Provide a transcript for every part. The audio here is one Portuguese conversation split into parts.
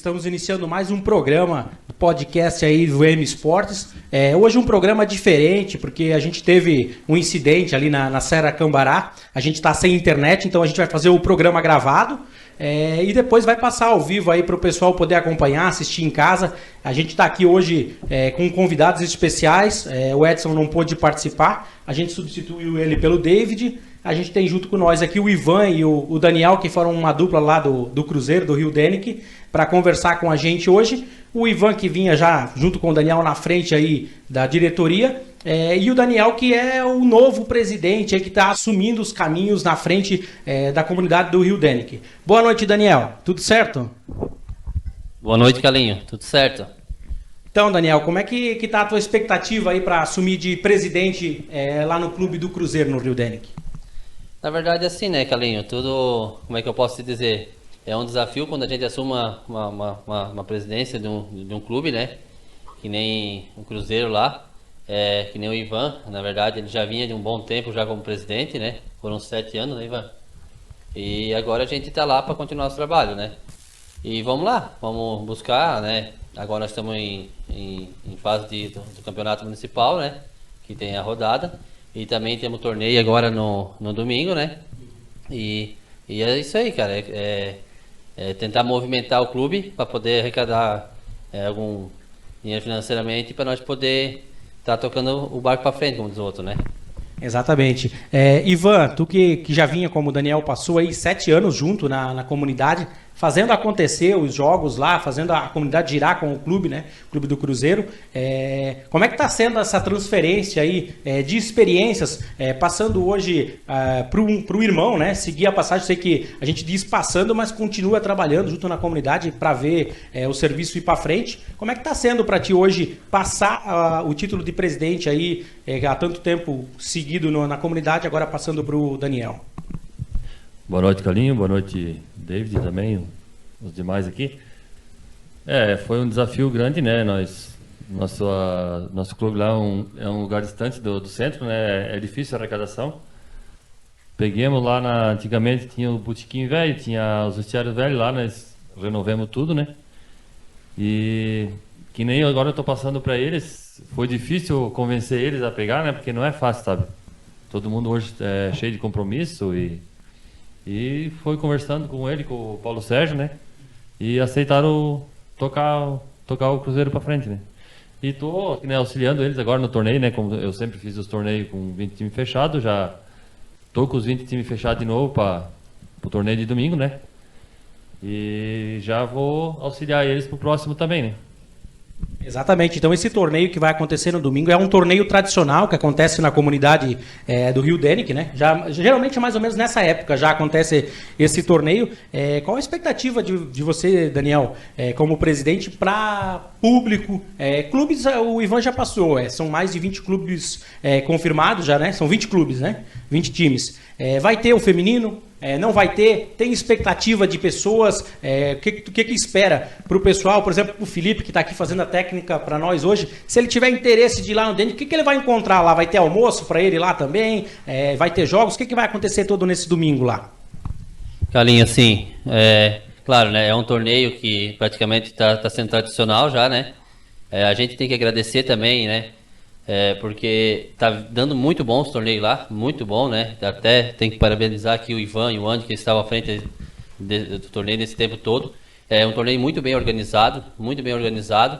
estamos iniciando mais um programa do podcast aí do M Esportes. Hoje um programa diferente, porque a gente teve um incidente ali na Serra Cambará. A gente está sem internet, então a gente vai fazer o programa gravado e depois vai passar ao vivo aí para o pessoal poder acompanhar, assistir em casa. A gente está aqui hoje com convidados especiais. O Edson não pôde participar, a gente substituiu ele pelo David. A gente tem junto com nós aqui o Ivan e o Daniel, que foram uma dupla lá do Cruzeiro, do Rio Denic, para conversar com a gente hoje. O Ivan, que vinha já junto com o Daniel na frente aí da diretoria, e o Daniel, que é o novo presidente aí, que está assumindo os caminhos na frente da comunidade do Rio Denic. Boa noite, Daniel. Tudo certo? Boa noite, Calinho. Tudo certo. Então, Daniel, como é que está a tua expectativa aí para assumir de presidente lá no clube do Cruzeiro, no Rio Denic? Na verdade, assim, né, Calinho? Tudo, como é que eu posso te dizer? É um desafio quando a gente assume uma presidência de um clube, né? Que nem o Cruzeiro lá, que nem o Ivan. Na verdade, ele já vinha de um bom tempo já como presidente, né? Foram 7 anos, né, Ivan? E agora a gente tá lá para continuar nosso trabalho, né? E vamos lá, vamos buscar, né? Agora nós estamos em fase do campeonato municipal, né? Que tem a rodada. E também temos torneio agora no domingo, né? E é isso aí, cara. Tentar movimentar o clube para poder arrecadar algum dinheiro financeiramente para nós poder estar tocando o barco para frente, como diz o outro, né? Exatamente. Ivan, tu que já vinha, como o Daniel passou aí, 7 anos junto na comunidade, fazendo acontecer os jogos lá, fazendo a comunidade girar com o clube, né? O Clube do Cruzeiro. Como é que está sendo essa transferência aí de experiências, passando hoje para o irmão, né? Seguir a passagem, sei que a gente diz passando, mas continua trabalhando junto na comunidade para ver o serviço ir para frente. Como é que está sendo para ti hoje passar o título de presidente aí há tanto tempo seguido na comunidade, agora passando para o Daniel? Boa noite, Calinho. Boa noite, David, também, os demais aqui. Foi um desafio grande, né? Nosso clube lá é um lugar distante do centro, né? É difícil a arrecadação. Peguemos lá, antigamente tinha o botequim velho, tinha os vestiários velhos lá, nós renovemos tudo, né? E que nem agora eu tô passando para eles, foi difícil convencer eles a pegar, né? Porque não é fácil, sabe? Todo mundo hoje é cheio de compromisso e foi conversando com ele, com o Paulo Sérgio, né? E aceitaram tocar o Cruzeiro para frente, né? E tô, né, auxiliando eles agora no torneio, né? Como eu sempre fiz os torneios com 20 times fechados, já tô com os 20 times fechados de novo para o torneio de domingo, né? E já vou auxiliar eles pro próximo também, né? Exatamente, então esse torneio que vai acontecer no domingo é um torneio tradicional que acontece na comunidade do Rio Denic, né? Geralmente mais ou menos nessa época já acontece esse torneio. Qual a expectativa de você, Daniel, como presidente, para público? Clubes, o Ivan já passou, são mais de 20 clubes confirmados já, né? São 20 clubes, né? 20 times. Vai ter o feminino? Não vai ter? Tem expectativa de pessoas? O que espera para o pessoal? Por exemplo, o Felipe, que está aqui fazendo a técnica para nós hoje, se ele tiver interesse de ir lá no Denic, o que ele vai encontrar lá? Vai ter almoço para ele lá também? Vai ter jogos? O que vai acontecer todo nesse domingo lá? Calinho, assim, claro, né? É um torneio que praticamente está sendo tradicional já, né? A gente tem que agradecer também, né? Porque tá dando muito bom os torneios lá, muito bom, né? Até tem que parabenizar aqui o Ivan e o Andy, que estavam à frente do torneio nesse tempo todo. É um torneio muito bem organizado, muito bem organizado.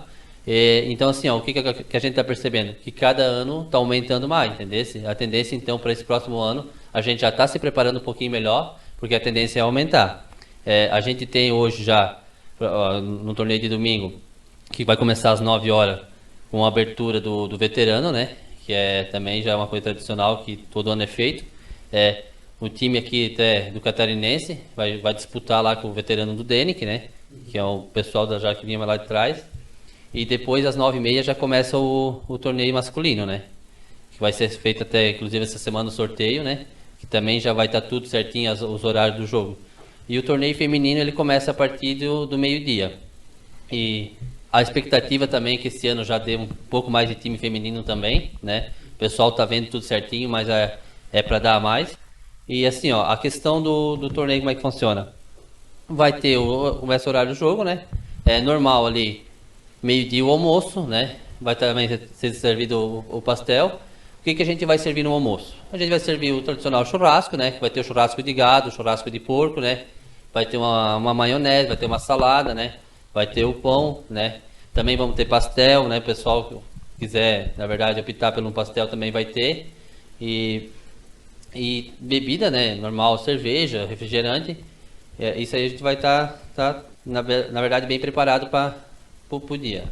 Então, assim, o que a gente está percebendo? Que cada ano está aumentando mais, entendeu? A tendência, então, para esse próximo ano, a gente já está se preparando um pouquinho melhor, porque a tendência é aumentar. A gente tem hoje já, no torneio de domingo, que vai começar às 9 horas, com a abertura do veterano, né? Que também já é uma coisa tradicional que todo ano é feito. O time aqui do Catarinense vai disputar lá com o veterano do Denic, né? Que é o pessoal já que vinha lá de trás. E depois, às 9h30, já começa o torneio masculino, né? Que vai ser feito até, inclusive, essa semana o sorteio, né? Que também já vai estar tudo certinho, os horários do jogo. E o torneio feminino, ele começa a partir do meio-dia. E a expectativa também é que esse ano já dê um pouco mais de time feminino também, né? O pessoal tá vendo tudo certinho, mas é para dar mais. E assim, a questão do torneio, como é que funciona? Vai ter começa o horário do jogo, né? normal ali, meio-dia o almoço, né? Vai também ser servido o pastel. O que a gente vai servir no almoço? A gente vai servir o tradicional churrasco, né? Que vai ter o churrasco de gado, o churrasco de porco, né? Vai ter uma maionese, vai ter uma salada, né? Vai ter o pão, né? Também vamos ter pastel, né? O pessoal que quiser, na verdade, optar por um pastel também vai ter. E bebida, né? Normal, cerveja, refrigerante. Isso aí a gente vai estar na verdade, bem preparado para o dia.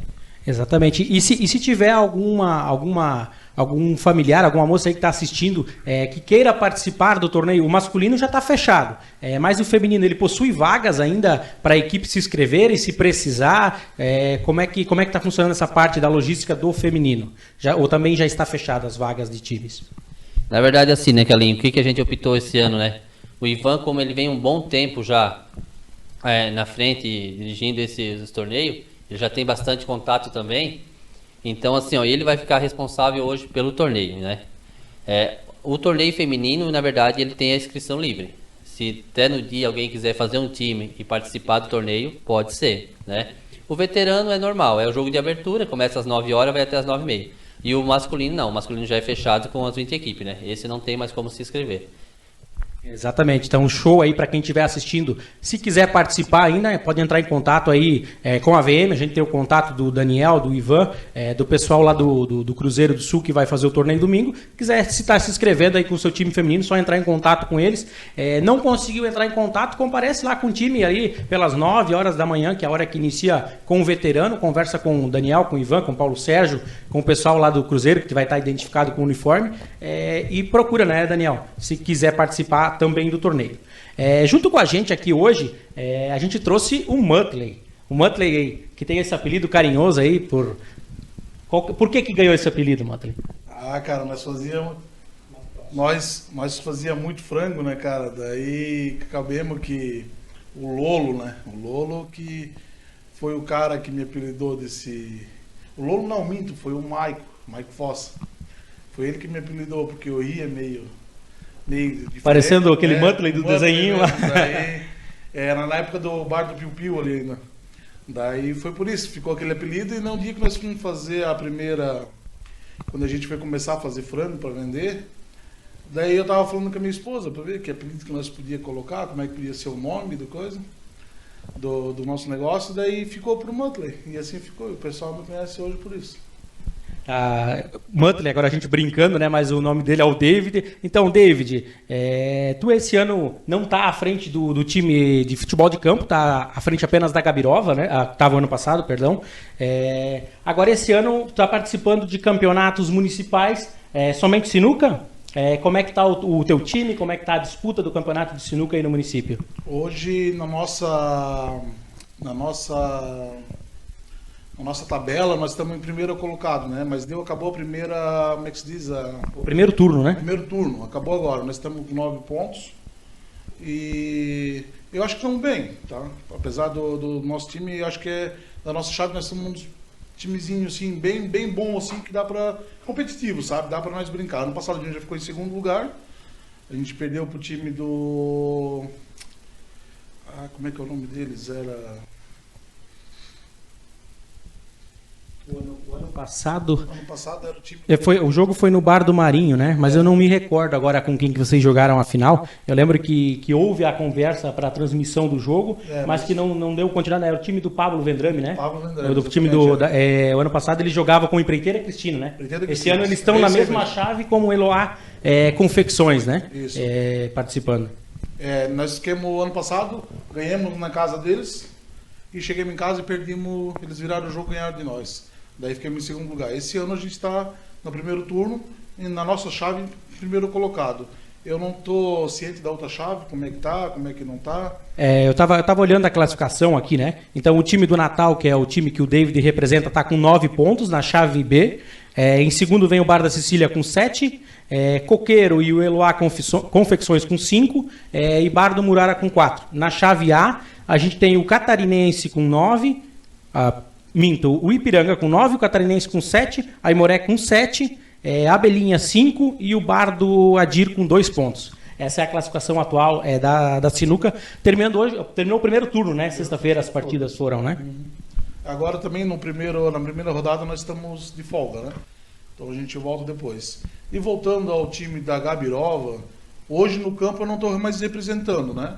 Exatamente. E se tiver algum familiar, alguma moça aí que está assistindo, que queira participar do torneio, o masculino já está fechado. Mas o feminino, ele possui vagas ainda para a equipe se inscrever e se precisar? Como é que está funcionando essa parte da logística do feminino? Ou também já está fechada as vagas de times? Na verdade, assim, né, Carlinhos? O que a gente optou esse ano, né? O Ivan, como ele vem um bom tempo já na frente, dirigindo esses torneios, ele já tem bastante contato também. Então, assim, ele vai ficar responsável hoje pelo torneio, né? O torneio feminino, na verdade, ele tem a inscrição livre. Se até no dia alguém quiser fazer um time e participar do torneio, pode ser, né? O veterano é normal, é o jogo de abertura, começa às 9 horas, vai até às 9h30. E o masculino não, o masculino já é fechado com as 20 equipes, né? Esse não tem mais como se inscrever. Exatamente, então show aí para quem estiver assistindo. Se quiser participar ainda, pode entrar em contato aí com a VM. A gente tem o contato do Daniel, do Ivan, do pessoal lá do Cruzeiro do Sul que vai fazer o torneio domingo. Quiser estar se inscrevendo aí com o seu time feminino, só entrar em contato com eles. Não conseguiu entrar em contato, comparece lá com o time aí pelas 9 horas da manhã, que é a hora que inicia com o veterano, conversa com o Daniel, com o Ivan, com o Paulo Sérgio, com o pessoal lá do Cruzeiro, que vai estar identificado com o uniforme, e procura, né, Daniel, se quiser participar também do torneio. Junto com a gente aqui hoje, a gente trouxe o Muttley. O Muttley, que tem esse apelido carinhoso aí, por que ganhou esse apelido, Muttley? Cara, nós fazíamos muito frango, né, cara? Daí acabemos que o Lolo, né? O Lolo que foi o cara que me apelidou desse... O Lolo não, minto, foi o Maico Fossa. Foi ele que me apelidou, porque eu ia meio diferente. Parecendo aquele Muttley do desenhinho lá. Daí, era na época do bar do Piu Piu ali ainda. Daí foi por isso, ficou aquele apelido. E no dia que nós fomos fazer a primeira... Quando a gente foi começar a fazer frango para vender, daí eu tava falando com a minha esposa para ver que apelido que nós podíamos colocar, como é que podia ser o nome do coisa, do nosso negócio. Daí ficou pro Muttley. E assim ficou. E o pessoal me conhece hoje por isso. Muttley, agora a gente brincando, né? Mas o nome dele é o David. Então, David, tu esse ano não está à frente do time de futebol de campo, está à frente apenas da Gabirova, né? Estava ano passado, perdão. Agora esse ano está participando de campeonatos municipais, somente sinuca? Como é que está o teu time? Como é que está a disputa do campeonato de sinuca aí no município? Hoje, na nossa tabela, nós estamos em primeiro colocado, né? Mas acabou a primeira, como é que se diz? O primeiro turno, né? Primeiro turno, acabou agora. Nós estamos com 9 pontos e eu acho que estamos bem, tá? Apesar do nosso time, eu acho que da nossa chave nós somos um dos timezinho assim, bem bom, assim, que dá para competitivo, sabe? Dá para nós brincar. Ano passado a gente já ficou em segundo lugar. A gente perdeu pro time do... como é que é o nome deles? Era... O ano passado... Ano passado era o time... O jogo foi no Bar do Marinho, né? Mas eu não me recordo agora com quem que vocês jogaram a final. Eu lembro que houve a conversa para a transmissão do jogo, mas que não deu continuidade. Era o time do Pablo Vendrame, né? Pablo Vendrame. Do time o ano passado ele jogava com o Empreiteira Cristino, né? Esse ano eles estão na mesma chave como o Eloá Confecções, né? Isso. Participando. Nós ficamos ano passado, ganhamos na casa deles e chegamos em casa e perdemos. Eles viraram o jogo e ganharam de nós. Daí ficamos em segundo lugar. Esse ano a gente está no primeiro turno e na nossa chave, primeiro colocado. Eu não estou ciente da outra chave, como é que tá, como é que não tá. Eu tava olhando a classificação aqui, né? Então o time do Natal, que é o time que o David representa, está com 9 pontos na chave B. Em segundo vem o Bar da Sicília com 7. Coqueiro e o Eloá Confecções com 5. E Bar do Murara com 4. Na chave A, a gente tem o Catarinense com 9. O Ipiranga com 9, o Catarinense com 7, a Aimoré com 7, a Abelhinha 5 e o Bar do Adir com 2 pontos. Essa é a classificação atual da sinuca. Terminou o primeiro turno, né? Sexta-feira as partidas foram, né? Agora também na primeira rodada nós estamos de folga, né? Então a gente volta depois. E voltando ao time da Gabirova, hoje no campo eu não estou mais representando, né?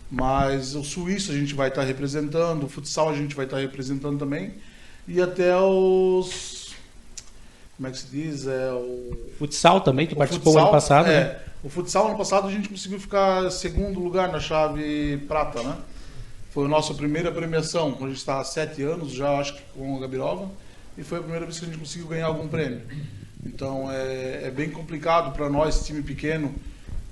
Mas o Suíço a gente vai estar representando, o futsal a gente vai estar representando também. E até os... Como é que se diz? Futsal também, tu participou futsal, ano passado, né? O futsal ano passado a gente conseguiu ficar segundo lugar na chave prata, né? Foi a nossa primeira premiação. A gente está há 7 anos já, acho que com a Gabirova. E foi a primeira vez que a gente conseguiu ganhar algum prêmio. Então é bem complicado para nós, time pequeno,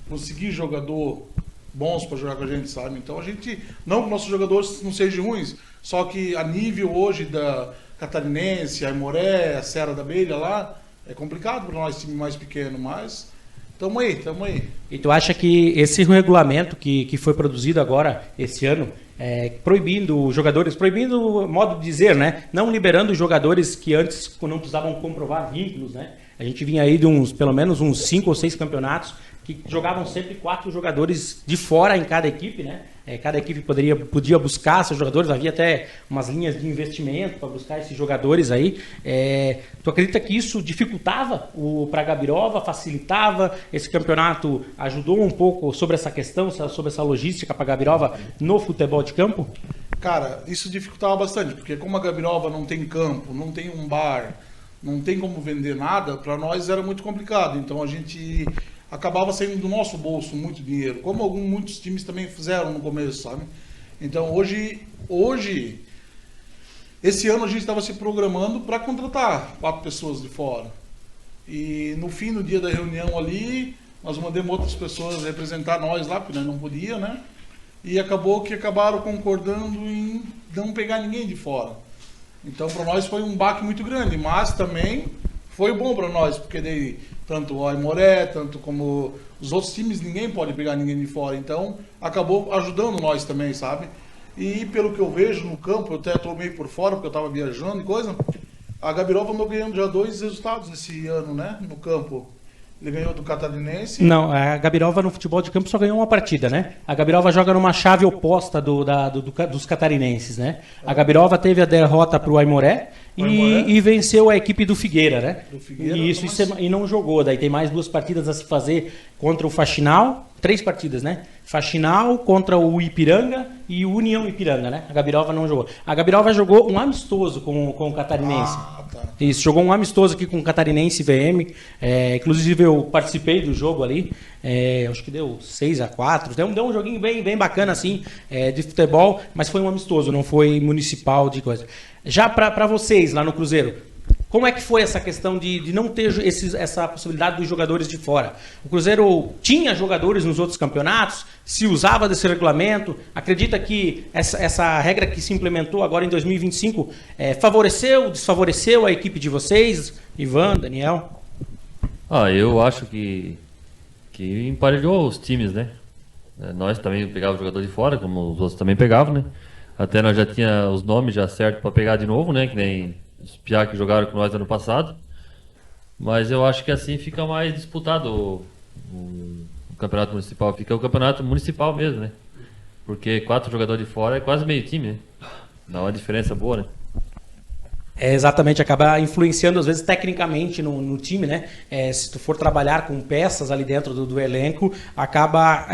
conseguir jogador bons para jogar com a gente, sabe? Então a gente, não que nossos jogadores não sejam ruins, só que a nível hoje da Catarinense, a Aimoré, a Serra da Abelha lá, é complicado para nós, time mais pequeno, mas tamo aí. E tu acha que esse regulamento que foi produzido agora, esse ano, proibindo jogadores, proibindo, modo de dizer, né? Não liberando jogadores que antes não precisavam comprovar vínculos, né? A gente vinha aí de pelo menos uns 5 ou 6 campeonatos que jogavam sempre 4 jogadores de fora em cada equipe, né? Cada equipe podia buscar seus jogadores, havia até umas linhas de investimento para buscar esses jogadores aí. Tu acredita que isso dificultava para a Gabirova, facilitava? Esse campeonato ajudou um pouco sobre essa questão, sobre essa logística para a Gabirova no futebol de campo? Cara, isso dificultava bastante, porque como a Gabirova não tem campo, não tem um bar, não tem como vender nada, para nós era muito complicado. Então a gente acabava saindo do nosso bolso muito dinheiro, como muitos times também fizeram no começo, sabe? Então hoje esse ano a gente estava se programando para contratar 4 pessoas de fora. E no fim do dia da reunião ali, nós mandamos outras pessoas representar nós lá, porque nós não podia, né? E acabaram concordando em não pegar ninguém de fora. Então para nós foi um baque muito grande, mas também foi bom para nós, porque daí tanto o Aimoré, tanto como os outros times, ninguém pode pegar ninguém de fora. Então, acabou ajudando nós também, sabe? E pelo que eu vejo no campo, eu até estou meio por fora, porque eu estava viajando e coisa, a Gabirova andou ganhando já 2 resultados esse ano, né? No campo. Ele ganhou do Catarinense. Não, a Gabirova no futebol de campo só ganhou uma partida, né? A Gabirova joga numa chave oposta dos catarinenses, né? A Gabirova teve a derrota para o Aimoré e venceu a equipe do Figueira, né? Do Figueira, e não jogou. Daí tem mais 2 partidas a se fazer contra o Faxinal. 3 partidas, né? Faxinal contra o Ipiranga e o União Ipiranga, né? A Gabirova não jogou. A Gabirova jogou um amistoso com o Catarinense. Tá. Isso, jogou um amistoso aqui com o Catarinense VM. Inclusive eu participei do jogo ali. Acho que deu 6-4. Deu um joguinho bem bacana assim, de futebol, mas foi um amistoso, não foi municipal de coisa. Já para vocês lá no Cruzeiro, como é que foi essa questão de não ter essa possibilidade dos jogadores de fora? O Cruzeiro tinha jogadores nos outros campeonatos? Se usava desse regulamento? Acredita que essa regra que se implementou agora em 2025 favoreceu, desfavoreceu a equipe de vocês? Ivan, Daniel? Eu acho que emparelhou os times, né? Nós também pegávamos jogador de fora, como os outros também pegavam, né? Até nós já tinha os nomes já certos para pegar de novo, né? Que nem os piá que jogaram com nós ano passado. Mas eu acho que assim fica mais disputado o campeonato municipal. Fica o campeonato municipal mesmo, né? Porque 4 jogadores de fora é quase meio time, né? Dá uma diferença boa, né? Exatamente, acaba influenciando às vezes tecnicamente no time, né? Se tu for trabalhar com peças ali dentro do elenco, acaba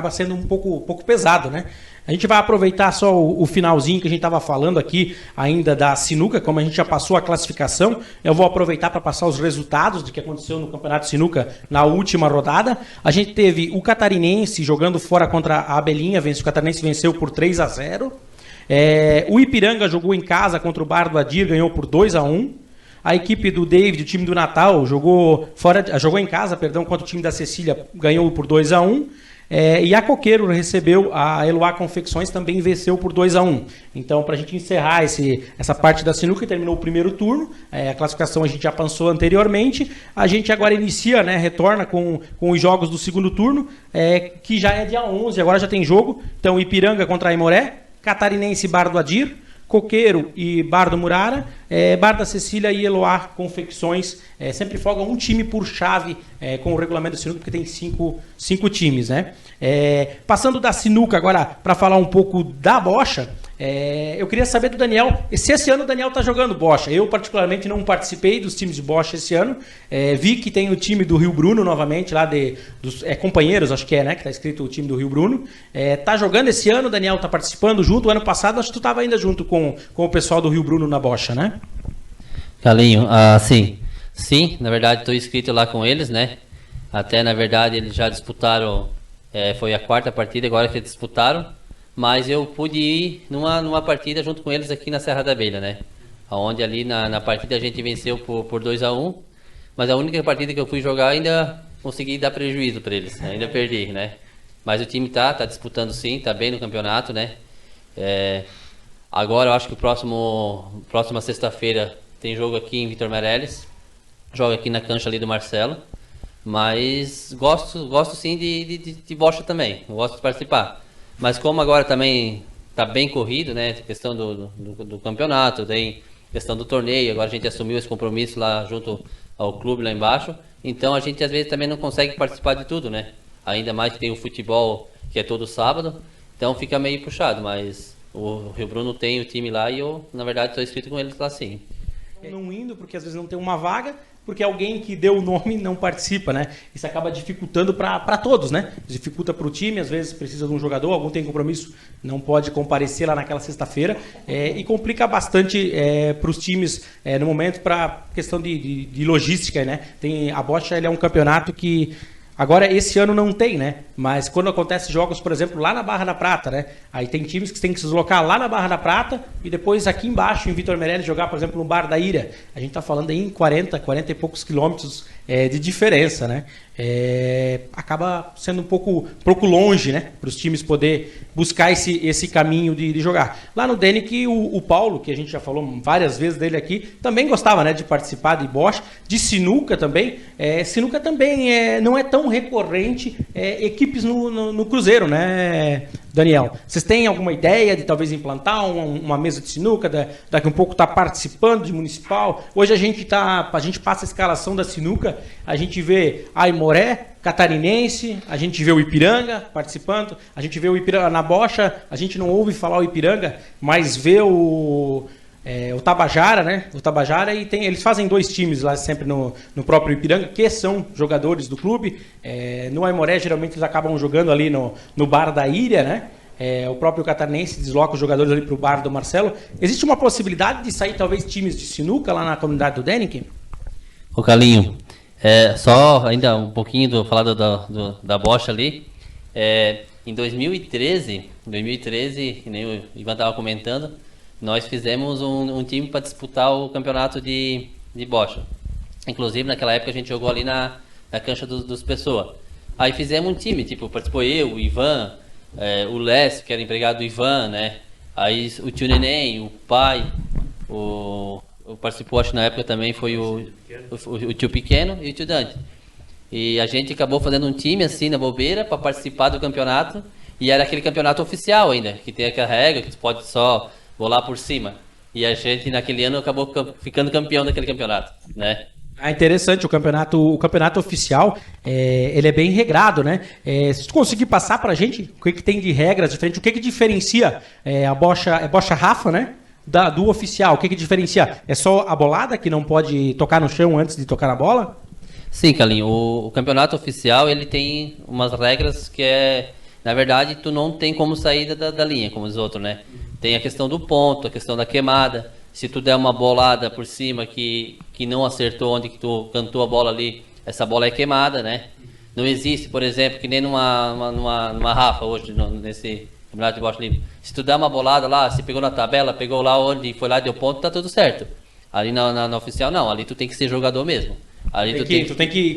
sendo um pouco pesado, né? A gente vai aproveitar só o finalzinho que a gente estava falando aqui ainda da sinuca, como a gente já passou a classificação, eu vou aproveitar para passar os resultados do que aconteceu no Campeonato de Sinuca na última rodada. A gente teve o Catarinense jogando fora contra a Abelhinha, o Catarinense venceu por 3-0. O Ipiranga jogou em casa contra o Bar do Adir, ganhou por 2-1. A equipe do David, o time do Natal, jogou em casa, contra o time da Cecília, ganhou por 2-1. E a Coqueiro recebeu a Eloá Confecções, também venceu por 2-1. Então, para a gente encerrar essa parte da sinuca, terminou o primeiro turno, a classificação a gente já passou anteriormente, a gente agora inicia, né, retorna com os jogos do segundo turno, que já é dia 11, agora já tem jogo. Então, Ipiranga contra a Aimoré, Catarinense e Bar do Adir, Coqueiro e Bar do Murara, Bar da Cecília e Eloá Confecções. Sempre folga um time por chave com o regulamento da sinuca, porque tem 5 times, né? Passando da sinuca agora para falar um pouco da bocha, Eu queria saber do Daniel, se esse ano o Daniel tá jogando bocha. Eu, particularmente, não participei dos times de bocha esse ano. Vi que tem o time do Rio Bruno novamente, lá dos companheiros, acho que né? Que tá escrito o time do Rio Bruno. Tá jogando esse ano, o Daniel tá participando junto. O ano passado, acho que tu tava ainda junto com o pessoal do Rio Bruno na bocha, né? Carlinho, sim, na verdade estou inscrito lá com eles, né? Até, na verdade, eles já disputaram, foi a 4ª partida agora que eles disputaram. Mas eu pude ir numa partida junto com eles aqui na Serra da Abelha, né? Onde ali na partida a gente venceu por 2-1, mas a única partida que eu fui jogar ainda consegui dar prejuízo para eles, né? Ainda perdi, né? Mas o time tá disputando sim, tá bem no campeonato, né? Agora eu acho que próxima sexta-feira tem jogo aqui em Vitor Meirelles, joga aqui na cancha ali do Marcelo, mas gosto sim de bocha também, gosto de participar. Mas como agora também está bem corrido, né? Questão do campeonato, tem questão do torneio, agora a gente assumiu esse compromisso lá junto ao clube lá embaixo, então a gente às vezes também não consegue participar de tudo, né? Ainda mais que tem o futebol que é todo sábado, então fica meio puxado, mas o Rio Bruno tem o time lá e eu, na verdade, estou inscrito com eles lá sim. Não indo, porque às vezes não tem uma vaga, porque alguém que deu o nome não participa, né? Isso acaba dificultando para todos, né? Dificulta para o time, às vezes precisa de um jogador, algum tem compromisso, não pode comparecer lá naquela sexta-feira, e complica bastante para os times no momento, para questão de logística, né? A bocha é um campeonato que agora, esse ano não tem, né? Mas quando acontece jogos, por exemplo, lá na Barra da Prata, né? Aí tem times que têm que se deslocar lá na Barra da Prata e depois aqui embaixo, em Vitor Meirelles, jogar, por exemplo, no Bar da Ilha. A gente tá falando aí em 40 e poucos quilômetros de diferença, né? Acaba sendo um pouco longe, né? Para os times poder buscar esse caminho de jogar. Lá no Denic, o Paulo, que a gente já falou várias vezes dele aqui, também gostava, né, de participar de bocha, de sinuca também. Sinuca também não é tão recorrente equipes no Cruzeiro, né, Daniel? Vocês têm alguma ideia de talvez implantar uma mesa de sinuca? Daqui a um pouco tá participando de municipal? Hoje a gente passa a escalação da sinuca, a gente vê a Aimoré, Catarinense, a gente vê o Ipiranga participando, a gente vê o Ipiranga na bocha, a gente não ouve falar o Ipiranga, mas vê o Tabajara, né? O Tabajara, e eles fazem 2 times lá sempre no próprio Ipiranga, que são jogadores do clube. No Aimoré, geralmente, eles acabam jogando ali no Bar da Ilha, né? O próprio Catarinense desloca os jogadores ali para o Bar do Marcelo. Existe uma possibilidade de sair, talvez, times de sinuca lá na comunidade do Denic? Ô Carlinho, só ainda um pouquinho falar da bocha ali. Em 2013, que nem o Ivan estava comentando, nós fizemos um time para disputar o campeonato de bocha. Inclusive, naquela época, a gente jogou ali na cancha dos Pessoa. Aí fizemos um time, participou eu, o Ivan, o Les, que era empregado do Ivan, né? Aí o tio Neném, o pai, participou, acho que na época também foi o tio Pequeno e o tio Dante. E a gente acabou fazendo um time assim na bobeira para participar do campeonato, e era aquele campeonato oficial ainda, que tem aquela regra que tu pode só bolar por cima. E a gente naquele ano acabou ficando campeão daquele campeonato, né? Interessante, o campeonato oficial, ele é bem regrado, né? Se tu conseguir passar pra gente o que tem de regras diferentes, o que diferencia a bocha Rafa, né? Do oficial, o que diferencia? É só a bolada que não pode tocar no chão antes de tocar na bola? Sim, Carlinho, o campeonato oficial, ele tem umas regras que na verdade, tu não tem como sair da linha, como os outros, né? Tem a questão do ponto, a questão da queimada. Se tu der uma bolada por cima que não acertou onde que tu cantou a bola ali, essa bola é queimada, né? Não existe, por exemplo, que nem numa Rafa hoje, nesse campeonato de bocha livre. Se tu der uma bolada lá, se pegou na tabela, pegou lá onde foi lá e deu ponto, tá tudo certo. Ali na oficial, não. Ali tu tem que ser jogador mesmo. Ali tu tem que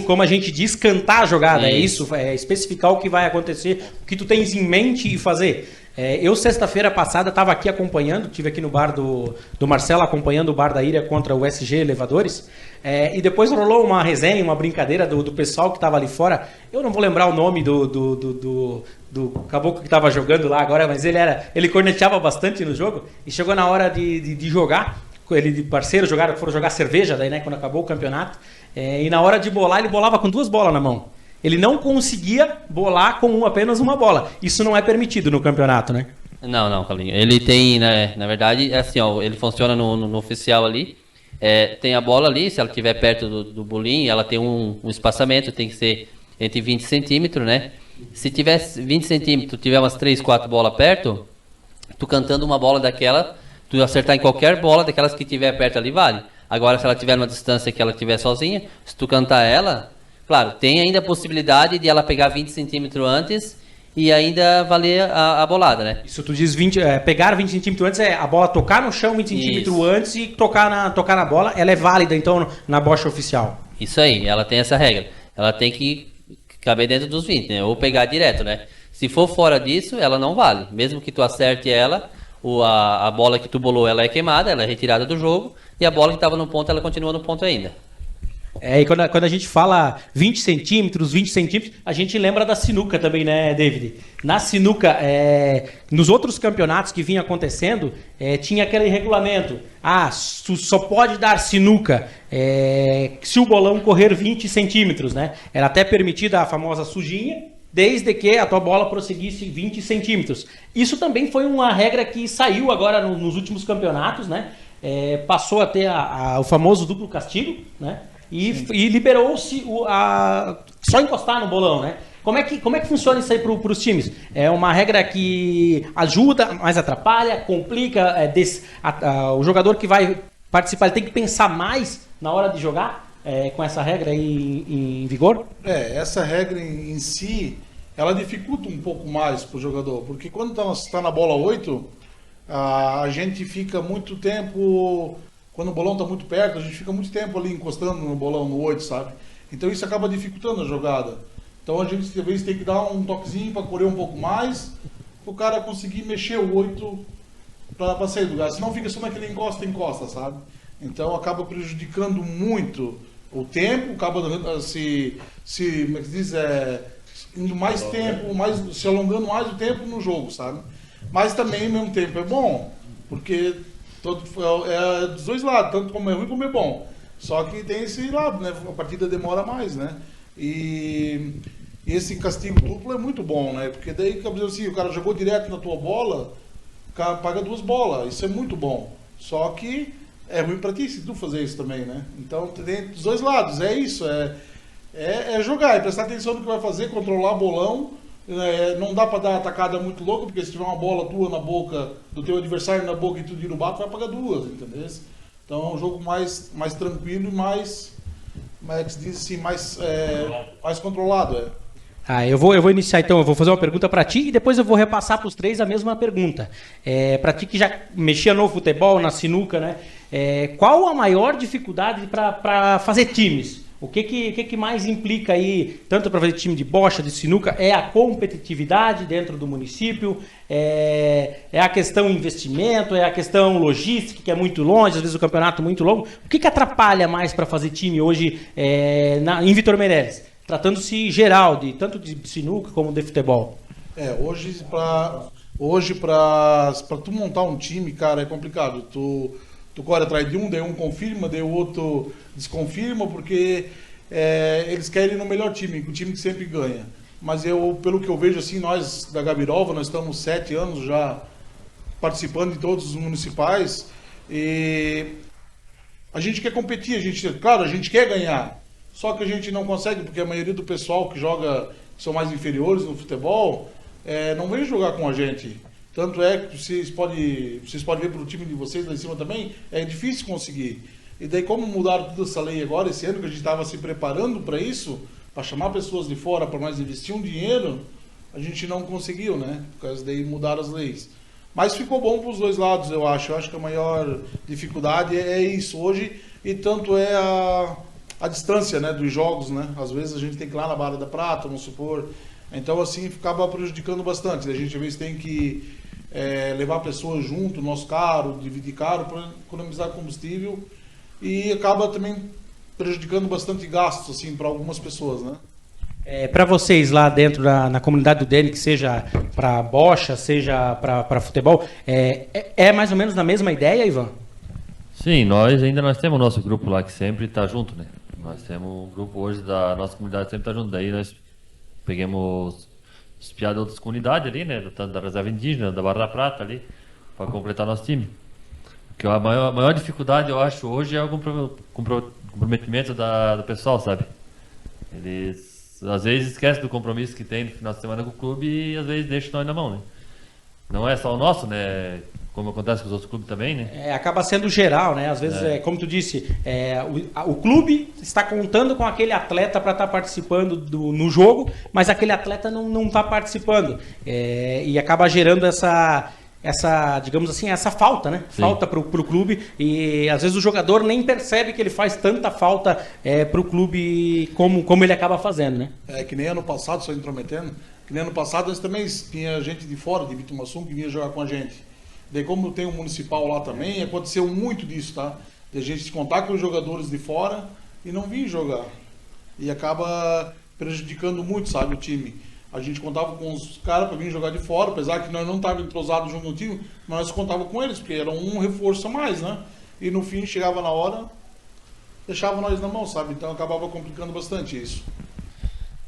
como a gente diz, cantar a jogada. Isso. Especificar o que vai acontecer, o que tu tens em mente e fazer. Eu, sexta-feira passada, estava aqui acompanhando, estive aqui no bar do Marcelo, acompanhando o Bar da Ilha contra o SG Elevadores, e depois rolou uma resenha, uma brincadeira do pessoal que estava ali fora. Eu não vou lembrar o nome do caboclo que estava jogando lá agora, mas ele corneteava bastante no jogo, e chegou na hora de jogar, ele de parceiro foram jogar cerveja, daí, né, quando acabou o campeonato, e na hora de bolar, ele bolava com 2 bolas na mão. Ele não conseguia bolar com apenas uma bola. Isso não é permitido no campeonato, né? Não, Carlinhos. Ele tem, né, na verdade, é assim, ó, ele funciona no oficial ali. Tem a bola ali, se ela estiver perto do bolinho, ela tem um espaçamento, tem que ser entre 20 centímetros, né? Se tiver 20 centímetros, tiver umas 3, 4 bolas perto, tu cantando uma bola daquela, tu acertar em qualquer bola daquelas que tiver perto ali, vale. Agora, se ela tiver numa distância que ela tiver sozinha, se tu cantar ela, claro, tem ainda a possibilidade de ela pegar 20 centímetros antes e ainda valer a bolada, né? Isso tu diz 20, pegar 20 centímetros antes é a bola tocar no chão 20 centímetros Isso. antes e tocar na bola, ela é válida então na bocha oficial. Isso aí, ela tem essa regra. Ela tem que caber dentro dos 20, né? Ou pegar direto, né? Se for fora disso, ela não vale. Mesmo que tu acerte ela, a bola que tu bolou, ela é queimada, ela é retirada do jogo, e a bola que estava no ponto, ela continua no ponto ainda. E quando a gente fala 20 centímetros, a gente lembra da sinuca também, né, David? Na sinuca, nos outros campeonatos que vinha acontecendo, tinha aquele regulamento. Tu só pode dar sinuca se o bolão correr 20 centímetros, né? Era até permitida a famosa sujinha, desde que a tua bola prosseguisse 20 centímetros. Isso também foi uma regra que saiu agora nos últimos campeonatos, né? Passou a ter o famoso duplo castigo, né? E liberou-se só encostar no bolão, né? Como é que funciona isso aí para os times? É uma regra que ajuda, mas atrapalha, complica. O jogador que vai participar ele tem que pensar mais na hora de jogar com essa regra aí em vigor? Essa regra em si, ela dificulta um pouco mais para o jogador, porque quando está na bola 8, a gente fica muito tempo... Quando o bolão está muito perto, a gente fica muito tempo ali encostando no bolão, no 8, sabe? Então isso acaba dificultando a jogada. Então a gente às vezes tem que dar um toquezinho para correr um pouco mais, para o cara conseguir mexer o 8 para sair do lugar. Senão fica só naquele encosta, sabe? Então acaba prejudicando muito o tempo, acaba como é que se diz, indo mais tempo, se alongando mais o tempo no jogo, sabe? Mas também ao mesmo tempo é bom, porque dos dois lados, tanto como é ruim como é bom. Só que tem esse lado, né? A partida demora mais, né? E esse castigo duplo é muito bom, né? Porque daí, assim, o cara jogou direto na tua bola, o cara paga 2 bolas. Isso é muito bom. Só que é ruim pra ti se tu fazer isso também, né? Então tem dos dois lados, é isso. É jogar, é prestar atenção no que vai fazer, controlar bolão. Não dá para dar atacada muito louca, porque se tiver uma bola tua na boca, do teu adversário na boca e tu derrubar, tu vai pagar 2, entendeu? Então é um jogo mais tranquilo e mais, como é que se diz assim, mais controlado. Eu vou iniciar então, eu vou fazer uma pergunta para ti e depois eu vou repassar para os 3 a mesma pergunta. Para ti que já mexia no futebol, na sinuca, né? Qual a maior dificuldade para fazer times? O que mais implica aí, tanto para fazer time de bocha, de sinuca, é a competitividade dentro do município, é a questão investimento, é a questão logística, que é muito longe, às vezes o campeonato é muito longo. O que atrapalha mais para fazer time hoje em Vitor Meireles? Tratando-se geral, tanto de sinuca como de futebol. Hoje para tu montar um time, cara, é complicado. Tu corre atrás de um, daí um confirma, daí o outro desconfirma, porque eles querem ir no melhor time, o time que sempre ganha. Mas pelo que eu vejo, assim, nós da Gabirova, nós estamos 7 anos já participando de todos os municipais, e a gente quer competir, claro, a gente quer ganhar, só que a gente não consegue, porque a maioria do pessoal que joga, que são mais inferiores no futebol, não vem jogar com a gente. Tanto é que vocês podem ver pelo time de vocês lá em cima também, é difícil conseguir. E daí como mudaram toda essa lei agora, esse ano que a gente estava se preparando para isso, para chamar pessoas de fora para nós investir um dinheiro, a gente não conseguiu, né? Por causa daí mudaram as leis. Mas ficou bom para os dois lados, eu acho. Eu acho que a maior dificuldade é isso hoje, e tanto é a distância, né, dos jogos, né? Às vezes a gente tem que ir lá na Barra da Prata, vamos supor. Então assim, acaba prejudicando bastante. A gente às vezes tem que levar pessoas junto, nosso carro, dividir carro para economizar combustível, e acaba também prejudicando bastante gastos assim para algumas pessoas, né? Para vocês lá dentro na comunidade do DN, que seja para bocha, seja para futebol, é mais ou menos na mesma ideia, Ivan? Sim, nós temos o nosso grupo lá que sempre está junto, né? Nós temos um grupo hoje da nossa comunidade que sempre está junto. Daí nós os piadas de outras comunidades ali, né? Tanto da reserva indígena, da Barra da Prata ali, para completar nosso time. Porque a maior dificuldade, eu acho, hoje é o comprometimento do pessoal, sabe? Eles às vezes esquecem do compromisso que tem no final de semana com o clube e às vezes deixam nós na mão, né? Não é só o nosso, né? Como acontece com os outros clubes também, né? Acaba sendo geral, né? Às vezes, como tu disse, o clube está contando com aquele atleta para estar participando no jogo, mas aquele atleta não está participando. E acaba gerando essa, digamos assim, essa falta, né? Sim. Falta para o clube. E às vezes o jogador nem percebe que ele faz tanta falta para o clube como ele acaba fazendo, né? Que nem ano passado, só intrometendo, que nem ano passado nós também tinha gente de fora, de Vitumaçum, que vinha jogar com a gente. Daí como tem um municipal lá também, aconteceu muito disso, tá? De a gente se contar com os jogadores de fora e não vir jogar. E acaba prejudicando muito, sabe, o time. A gente contava com os caras para vir jogar de fora, apesar que nós não estávamos entrosados junto no time, mas nós contava com eles, porque era um reforço a mais, né? E no fim, chegava na hora, deixava nós na mão, sabe? Então acabava complicando bastante isso.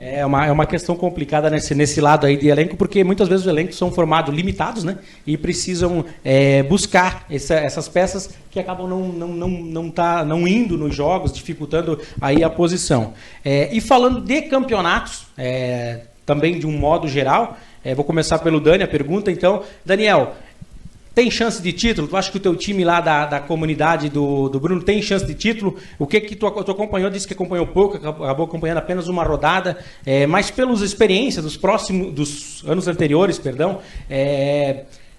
É uma questão complicada nesse lado aí de elenco, porque muitas vezes os elencos são formados limitados, né? E precisam buscar essas peças que acabam não indo nos jogos, dificultando aí a posição. E falando de campeonatos, também de um modo geral, vou começar pelo Dani, a pergunta. Então, Daniel, tem chance de título? Tu acha que o teu time lá da comunidade do Bruno tem chance de título? O que tu acompanhou? Disse que acompanhou pouco, acabou acompanhando apenas uma rodada, mas pelas experiências dos anos anteriores, perdão,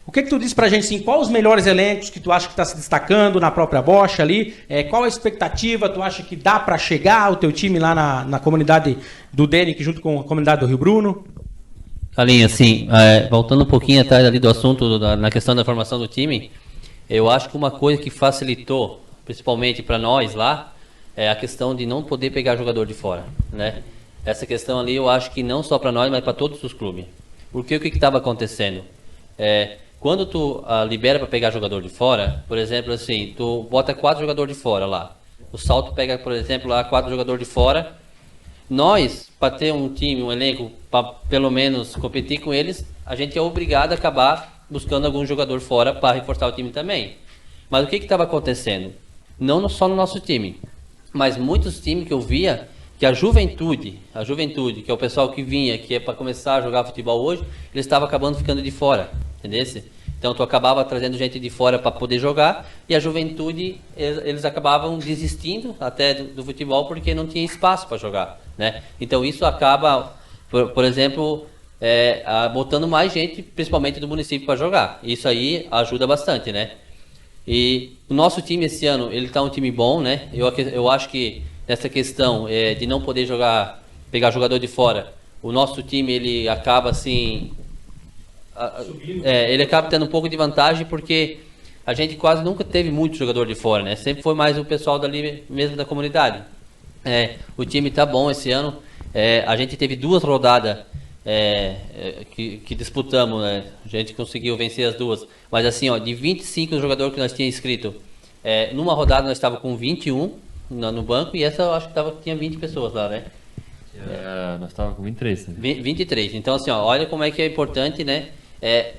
o que tu disse pra gente, assim, quais os melhores elencos que tu acha que está se destacando na própria Bocha ali? Qual a expectativa? Tu acha que dá para chegar o teu time lá na comunidade do Denic junto com a comunidade do Rio Bruno? Carlinhos, assim, voltando um pouquinho atrás ali do assunto, na questão da formação do time, eu acho que uma coisa que facilitou, principalmente para nós lá, é a questão de não poder pegar jogador de fora, né? Essa questão ali eu acho que não só para nós, mas para todos os clubes. Porque o que estava acontecendo? Quando tu libera para pegar jogador de fora, por exemplo, assim, tu bota 4 jogadores de fora lá. O Salto pega, por exemplo, lá 4 jogadores de fora. Nós, para ter um time, um elenco, para pelo menos competir com eles, a gente é obrigado a acabar buscando algum jogador fora para reforçar o time também. Mas o que estava acontecendo? Não só no nosso time, mas muitos times que eu via, que a juventude, que é o pessoal que vinha, que é para começar a jogar futebol hoje, eles estavam acabando ficando de fora, entendeu? Então tu acabava trazendo gente de fora para poder jogar e a juventude, eles acabavam desistindo até do futebol porque não tinha espaço para jogar, né? Então isso acaba, por exemplo, botando mais gente, principalmente do município, para jogar. Isso aí ajuda bastante, né? E o nosso time esse ano, ele está um time bom, né? Eu acho que nessa questão de não poder pegar jogador de fora, o nosso time ele acaba assim... ele acaba tendo um pouco de vantagem porque a gente quase nunca teve muito jogador de fora, né? Sempre foi mais o pessoal dali mesmo da comunidade. O time tá bom esse ano. A gente teve 2 rodadas que disputamos, né? A gente conseguiu vencer as 2. Mas assim, ó, de 25 jogadores que nós tínhamos inscrito, numa rodada nós estávamos com 21 no banco e essa eu acho que tinha 20 pessoas lá, né? Nós estávamos com 23. Né? 23. Então assim, ó, olha como é que é importante, né?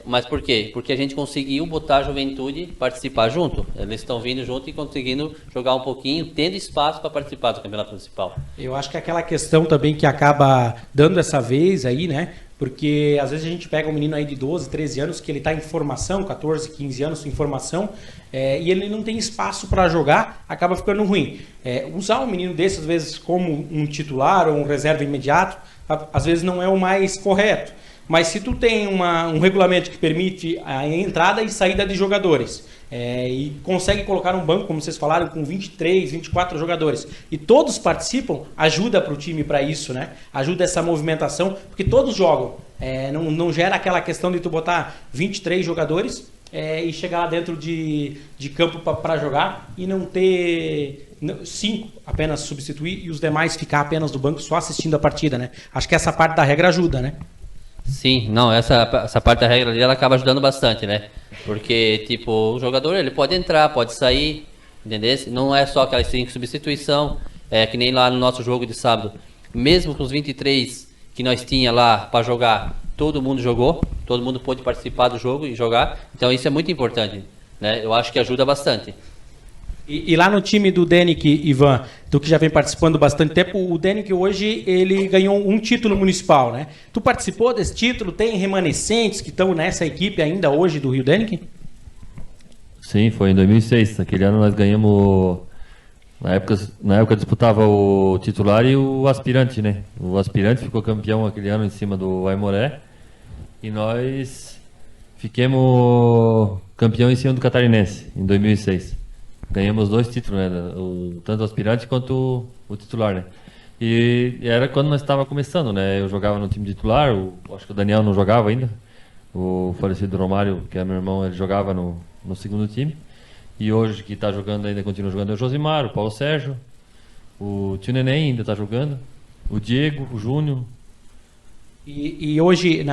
Mas por quê? Porque a gente conseguiu botar a juventude participar junto. Eles estão vindo junto e conseguindo jogar um pouquinho, tendo espaço para participar do campeonato municipal. Eu acho que é aquela questão também que acaba dando essa vez aí, né? Porque às vezes a gente pega um menino aí de 12, 13 anos que ele está em formação, 14, 15 anos em formação, e ele não tem espaço para jogar, acaba ficando ruim. Usar um menino desse, às vezes, como um titular ou um reserva imediato, às vezes não é o mais correto. Mas se tu tem um regulamento que permite a entrada e saída de jogadores e consegue colocar um banco, como vocês falaram, com 23, 24 jogadores e todos participam, ajuda para o time para isso, né? Ajuda essa movimentação, porque todos jogam. Não gera aquela questão de tu botar 23 jogadores e chegar lá dentro de campo para jogar e não ter 5 apenas substituir e os demais ficar apenas do banco só assistindo a partida, né? Acho que essa parte da regra ajuda, né? Sim, não, essa parte da regra ali, ela acaba ajudando bastante, né? Porque, tipo, o jogador, ele pode entrar, pode sair, entendeu? Não é só aquelas 5 substituição, que nem lá no nosso jogo de sábado. Mesmo com os 23 que nós tinha lá para jogar, todo mundo jogou, todo mundo pôde participar do jogo e jogar. Então isso é muito importante, né? Eu acho que ajuda bastante. E lá no time do Denick, Ivan, tu que já vem participando bastante tempo, o Denick hoje ele ganhou um título municipal, né? Tu participou desse título? Tem remanescentes que estão nessa equipe ainda hoje do Rio Denick? Sim, foi em 2006. Naquele ano nós ganhamos. Na época disputava o titular e o aspirante, né? O aspirante ficou campeão aquele ano em cima do Aimoré. E nós ficamos campeão em cima do Catarinense, em 2006. Ganhamos 2 títulos, né? Tanto o aspirante quanto o titular, né? E era quando nós estávamos começando, né? Eu jogava no time titular, acho que o Daniel não jogava ainda. O falecido Romário, que é meu irmão, ele jogava no segundo time. E hoje que está jogando ainda, continua jogando, é o Josimar, o Paulo Sérgio, o tio Neném ainda está jogando, o Diego, o Júnior. E hoje,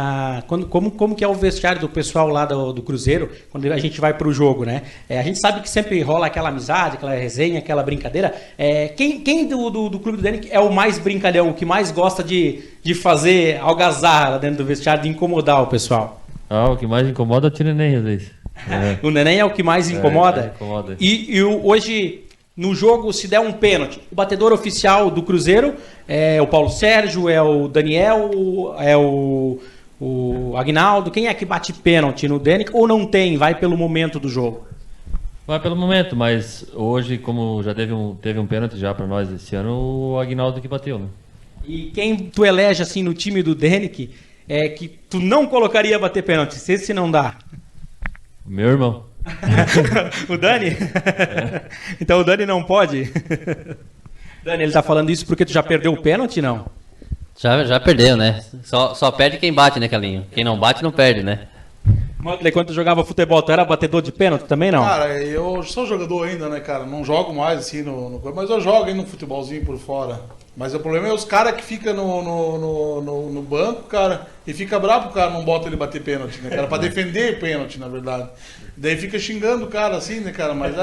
como que é o vestiário do pessoal lá do Cruzeiro, quando a gente vai para o jogo, né? A gente sabe que sempre rola aquela amizade, aquela resenha, aquela brincadeira. Quem do Clube do Denick é o mais brincalhão, o que mais gosta de fazer algazarra lá dentro do vestiário, de incomodar o pessoal? O que mais incomoda é o tio Neném, às vezes. O Neném é o que mais incomoda? Incomoda. E hoje, no jogo, se der um pênalti, o batedor oficial do Cruzeiro é o Paulo Sérgio, é o Daniel, é o Agnaldo. Quem é que bate pênalti no Denick ou não tem? Vai pelo momento do jogo? Vai pelo momento, mas hoje, como já teve um pênalti já para nós esse ano, o Agnaldo que bateu, né? E quem tu elege assim no time do Denick que tu não colocaria bater pênalti, se não dá? Meu irmão. O Dani? Então o Dani não pode? Dani, ele tá falando isso porque tu já perdeu o pênalti, não? Já perdeu, né? Só perde quem bate, né, Calinho? Quem não bate, não perde, né? Motley, quando tu jogava futebol, tu era batedor de pênalti também, não? Cara, eu sou jogador ainda, né, cara? Não jogo mais assim mas eu jogo ainda no futebolzinho por fora. Mas o problema é os caras que ficam no banco, cara, e fica bravo o cara não bota ele bater pênalti, né, cara? Pra defender pênalti, na verdade. Daí fica xingando o cara assim, né, cara? Mas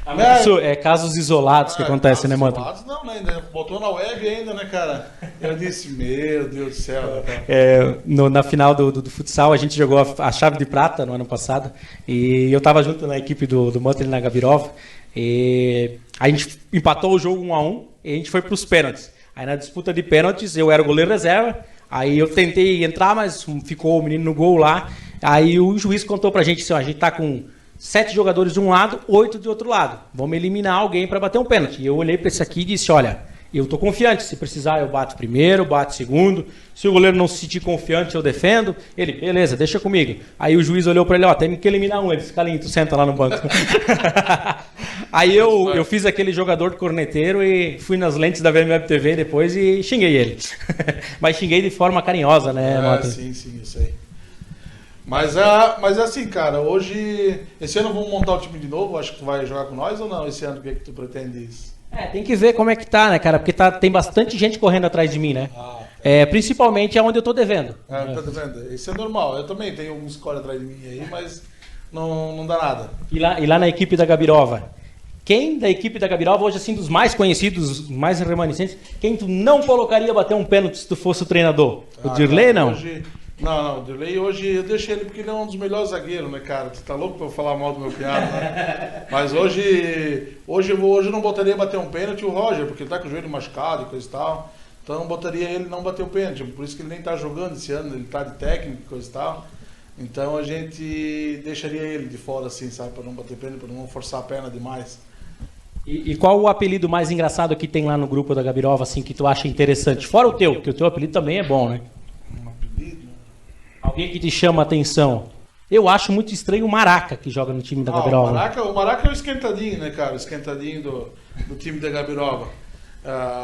mas isso é casos isolados que acontecem, né, Motley? Isolados não, né? Ainda botou na web ainda, né, cara? Eu disse, meu Deus do céu, né, cara? Na final do futsal, a gente jogou a chave de prata no ano passado. E eu tava junto na equipe do Motley na Gabirova. E a gente empatou o jogo 1-1 e a gente foi pros pênaltis. Aí na disputa de pênaltis, eu era o goleiro reserva. Aí eu tentei entrar, mas ficou o menino no gol lá. Aí o juiz contou pra gente assim, ó, a gente tá com 7 jogadores de um lado, 8 do outro lado. Vamos eliminar alguém para bater um pênalti. E eu olhei para esse aqui e disse, olha, eu tô confiante. Se precisar, eu bato primeiro, bato segundo. Se o goleiro não se sentir confiante, eu defendo. Ele, beleza, deixa comigo. Aí o juiz olhou para ele, ó, tem que eliminar um. Ele disse, Calinho, tu senta lá no banco. Aí eu fiz aquele jogador de corneteiro e fui nas lentes da VMweb TV depois e xinguei ele. Mas xinguei de forma carinhosa, né, Motley? Sim, eu sei. Mas é assim, cara, hoje... Esse ano vamos montar o time de novo, acho que tu vai jogar com nós ou não? Esse ano, o que é que tu pretendes? Tem que ver como é que tá, né, cara? Porque tem bastante gente correndo atrás de mim, né? Principalmente onde eu tô devendo. Tá devendo? Isso é normal, eu também tenho alguns que correm atrás de mim aí, mas não dá nada. E lá na equipe da Gabirova? Quem da equipe da Gabirova, hoje assim, dos mais conhecidos, mais remanescentes, quem tu não colocaria bater um pênalti se tu fosse o treinador? O Dirley, não? Não, o Dirley hoje eu deixei ele porque ele é um dos melhores zagueiros, né, cara? Tu tá louco pra eu falar mal do meu piado, né? Mas hoje eu não botaria bater um pênalti o Roger, porque ele tá com o joelho machucado e coisa e tal. Então eu não botaria ele não bater o pênalti. Por isso que ele nem tá jogando esse ano, ele tá de técnico e coisa e tal. Então a gente deixaria ele de fora, assim, sabe? Pra não bater pênalti, pra não forçar a perna demais. E qual o apelido mais engraçado que tem lá no grupo da Gabirova, assim, que tu acha interessante? Fora o teu, porque o teu apelido também é bom, né? Um apelido? Alguém que te chama a atenção. Eu acho muito estranho o Maraca, que joga no time da Gabirova. O Maraca é o esquentadinho, né, cara? O esquentadinho do time da Gabirova.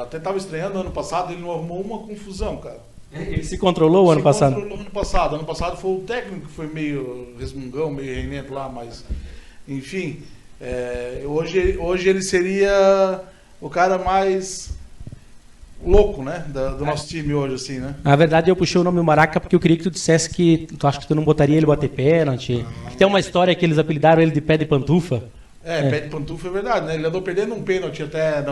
Até tava estreando ano passado, ele não arrumou uma confusão, cara. Ele se controlou ano passado? Se controlou ano passado. Ano passado foi o técnico que foi meio resmungão, meio reinento lá, mas... Enfim, hoje ele seria o cara mais... louco, né? Do nosso time hoje, assim, né? Na verdade, eu puxei o nome do Maraca porque eu queria que tu dissesse que tu acha que tu não botaria ele bater pênalti. Que tem uma história que eles apelidaram ele de pé de pantufa. Pé de pantufa é verdade, né? Ele andou perdendo um pênalti até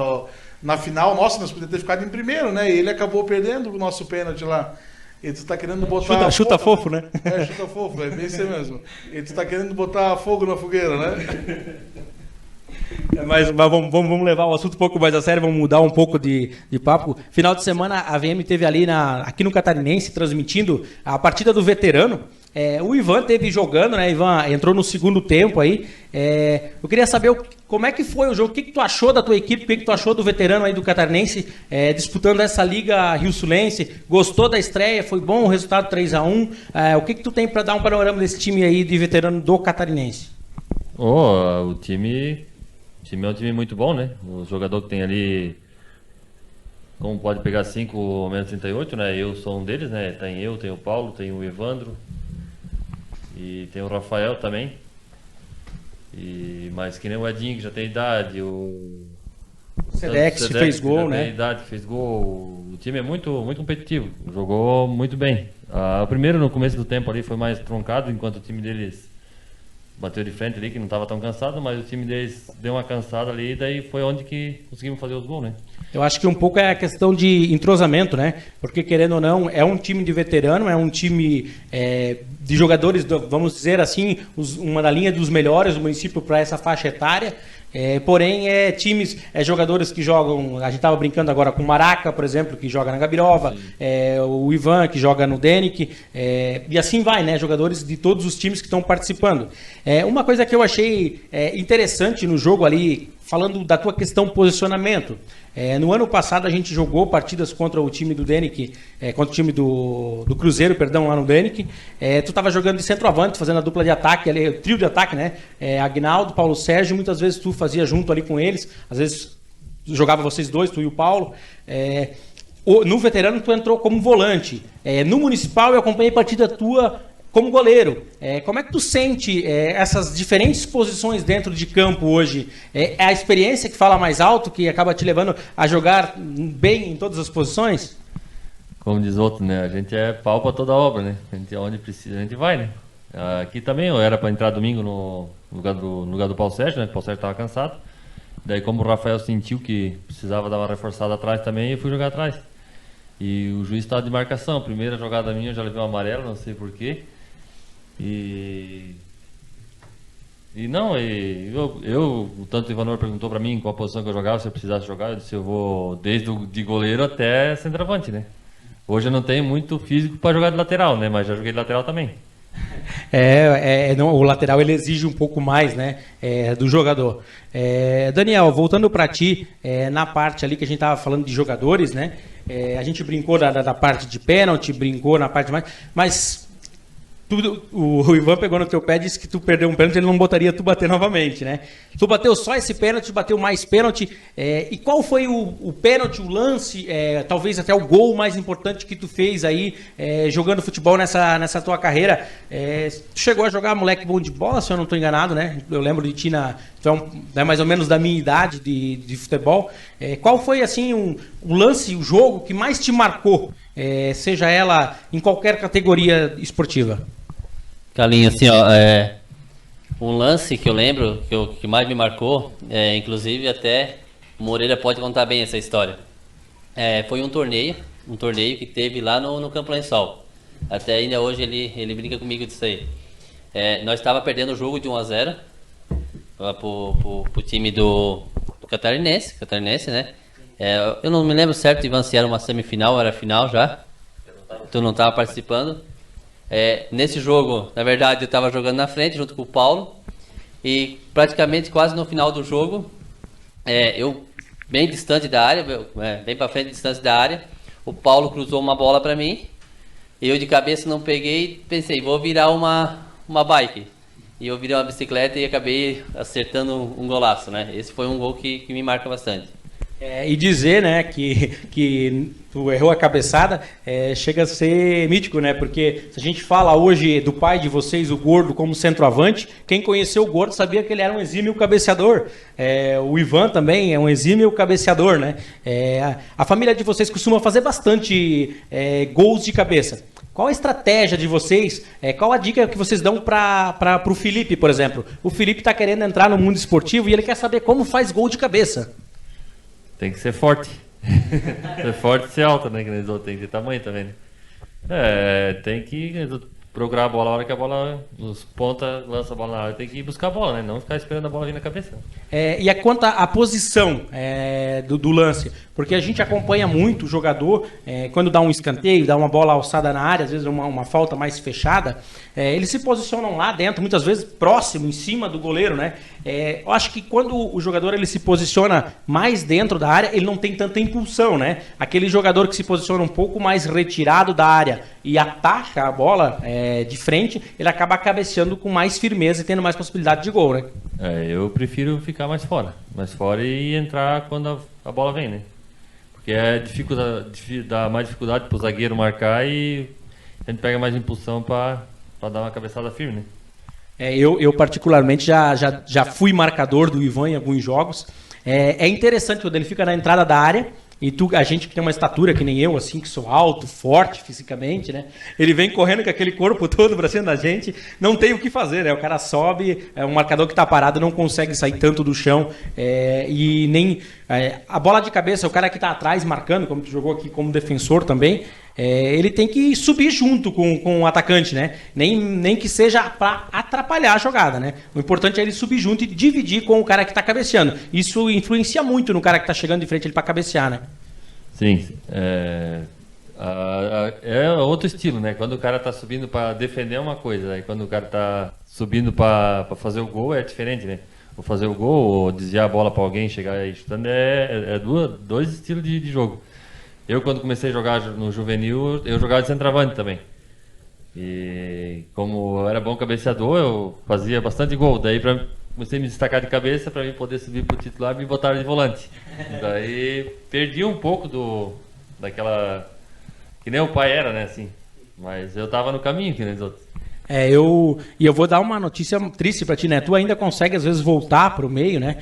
na final. Nossa, nós podíamos ter ficado em primeiro, né? E ele acabou perdendo o nosso pênalti lá. E tu tá querendo botar... Chuta fofo, né? Chuta fofo, é bem isso mesmo. E tu tá querendo botar fogo na fogueira, né? Mas vamos levar o assunto um pouco mais a sério, vamos mudar um pouco de papo. Final de semana a VM teve ali aqui no Catarinense transmitindo a partida do veterano. O Ivan teve jogando, né? Ivan entrou no segundo tempo aí. Eu queria saber como é que foi o jogo, o que tu achou da tua equipe, o que tu achou do veterano aí do Catarinense disputando essa Liga Rio-Sulense. Gostou da estreia? Foi bom o resultado 3-1? O que tu tem para dar um panorama desse time aí de veterano do Catarinense? O time é um time muito bom, né? O jogador que tem ali, como pode pegar 5 menos 38, né? Eu sou um deles, né? Tem o Paulo, tem o Evandro e tem o Rafael também. Mas que nem o Edinho, que já tem idade, o Sedex que fez gol, né? Tem idade, que fez gol. O time é muito, muito competitivo, jogou muito bem. O primeiro, no começo do tempo ali, foi mais truncado, enquanto o time deles bateu de frente ali, que não estava tão cansado, mas o time deles deu uma cansada ali, e daí foi onde que conseguimos fazer os gols, né? Eu acho que um pouco é a questão de entrosamento, né? Porque, querendo ou não, é um time de veterano, é um time de jogadores, vamos dizer assim, uma da linha dos melhores do município para essa faixa etária. Porém, jogadores que jogam. A gente estava brincando agora com o Maraca, por exemplo, que joga na Gabirova, o Ivan, que joga no Denic, e assim vai, né? Jogadores de todos os times que estão participando. Uma coisa que eu achei interessante no jogo ali, falando da tua questão posicionamento. No ano passado a gente jogou partidas contra o time do Denic, contra o time do Cruzeiro, perdão, lá no Denic. Tu estava jogando de centroavante, fazendo a dupla de ataque, ali, o trio de ataque, né? Agnaldo, Paulo Sérgio, muitas vezes tu fazia junto ali com eles, às vezes jogava vocês dois, tu e o Paulo. No veterano tu entrou como volante. No municipal eu acompanhei partida tua como goleiro. Como é que tu sente essas diferentes posições dentro de campo hoje? É a experiência que fala mais alto, que acaba te levando a jogar bem em todas as posições? Como diz outro, né? A gente é pau pra toda obra, né? A gente, onde precisa, a gente vai, né? Aqui também eu era para entrar domingo no lugar do Paulo Sérgio, né? O Paulo Sérgio estava cansado. Daí, como o Rafael sentiu que precisava dar uma reforçada atrás também, eu fui jogar atrás. E o juiz estava de marcação. A primeira jogada minha eu já levei um amarelo, não sei porquê. Tanto o Ivanor perguntou pra mim qual a posição que eu jogava, se eu precisasse jogar, eu disse, eu vou desde de goleiro até centroavante, né? Hoje eu não tenho muito físico para jogar de lateral, né? Mas já joguei de lateral também. O lateral ele exige um pouco mais, né, do jogador. Daniel, voltando para ti, na parte ali que a gente estava falando de jogadores, né? A gente brincou da parte de pênalti, brincou na parte mais, mas o Ivan pegou no teu pé e disse que tu perdeu um pênalti, ele não botaria tu bater novamente, né? Tu bateu só esse pênalti, bateu mais pênalti. E qual foi o pênalti, o lance, talvez até o gol mais importante que tu fez aí jogando futebol nessa tua carreira? Tu chegou a jogar moleque bom de bola, se eu não estou enganado, né? Eu lembro de ti, tu é mais ou menos da minha idade de futebol. Qual foi assim um lance, o jogo que mais te marcou, seja ela em qualquer categoria esportiva? Carlinhos, assim, um lance que eu lembro, que mais me marcou, inclusive até o Moreira pode contar bem essa história. Foi um torneio que teve lá no Campo Lençol. Até ainda hoje ele brinca comigo disso aí. Nós estávamos perdendo o jogo de 1-0 pro time do Catarinense, né? Eu não me lembro certo, Ivan, se era uma semifinal ou era final já. Tu não estava participando. Nesse jogo, na verdade, eu estava jogando na frente junto com o Paulo e praticamente quase no final do jogo, eu bem distante da área, bem para frente, distante da área, o Paulo cruzou uma bola para mim e eu de cabeça não peguei, pensei, vou virar uma bike. E eu virei uma bicicleta e acabei acertando um golaço, né? Esse foi um gol que me marca bastante. E dizer, né, que tu errou a cabeçada, chega a ser mítico, né? Porque se a gente fala hoje do pai de vocês, o Gordo, como centroavante, quem conheceu o Gordo sabia que ele era um exímio cabeceador. O Ivan também é um exímio cabeceador, né? A família de vocês costuma fazer bastante gols de cabeça. qual a estratégia de vocês? Qual a dica que vocês dão para o Felipe, por exemplo? O Felipe está querendo entrar no mundo esportivo e ele quer saber como faz gol de cabeça. Tem que ser forte. Ser forte e ser alto, né? Que eles tem que ter tamanho também, né? Tem que procurar a bola a hora que a bola, os ponta lança a bola na área, tem que ir buscar a bola, né? Não ficar esperando a bola vir na cabeça. E quanto à posição do lance, porque a gente acompanha muito o jogador, quando dá um escanteio, dá uma bola alçada na área, às vezes uma falta mais fechada, eles se posicionam lá dentro, muitas vezes próximo, em cima do goleiro, né? Eu acho que quando o jogador ele se posiciona mais dentro da área, ele não tem tanta impulsão, né? Aquele jogador que se posiciona um pouco mais retirado da área e ataca a bola de frente, ele acaba cabeceando com mais firmeza e tendo mais possibilidade de gol, né? Eu prefiro ficar mais fora e entrar quando a bola vem, né? Porque dá mais dificuldade para o zagueiro marcar e a gente pega mais impulsão para dar uma cabeçada firme, né? Eu particularmente já fui marcador do Ivan em alguns jogos. É interessante quando ele fica na entrada da área e a gente que tem uma estatura que nem eu, assim, que sou alto, forte fisicamente, né? Ele vem correndo com aquele corpo todo pra cima da gente, não tem o que fazer, né? O cara sobe, um marcador que tá parado não consegue sair tanto do chão e nem... a bola de cabeça, o cara que tá atrás marcando, como tu jogou aqui como defensor também, ele tem que subir junto com o atacante, né? Nem que seja para atrapalhar a jogada, né? O importante é ele subir junto e dividir com o cara que está cabeceando. Isso influencia muito no cara que está chegando de frente ele para cabecear, né? Sim. É outro estilo, né? Quando o cara está subindo para defender uma coisa, aí quando o cara está subindo para fazer o gol é diferente, né? Ou fazer o gol, ou desviar a bola para alguém, chegar aí chutando, dois estilos de jogo. Eu, quando comecei a jogar no juvenil, eu jogava de centroavante também. E como eu era bom cabeceador, eu fazia bastante gol. Daí comecei a me destacar de cabeça para mim poder subir pro titular e me botaram de volante. Daí perdi um pouco daquela... Que nem o pai era, né, assim. Mas eu tava no caminho, que nem os outros. Eu vou dar uma notícia triste para ti, né? Tu ainda consegue, às vezes, voltar pro meio, né?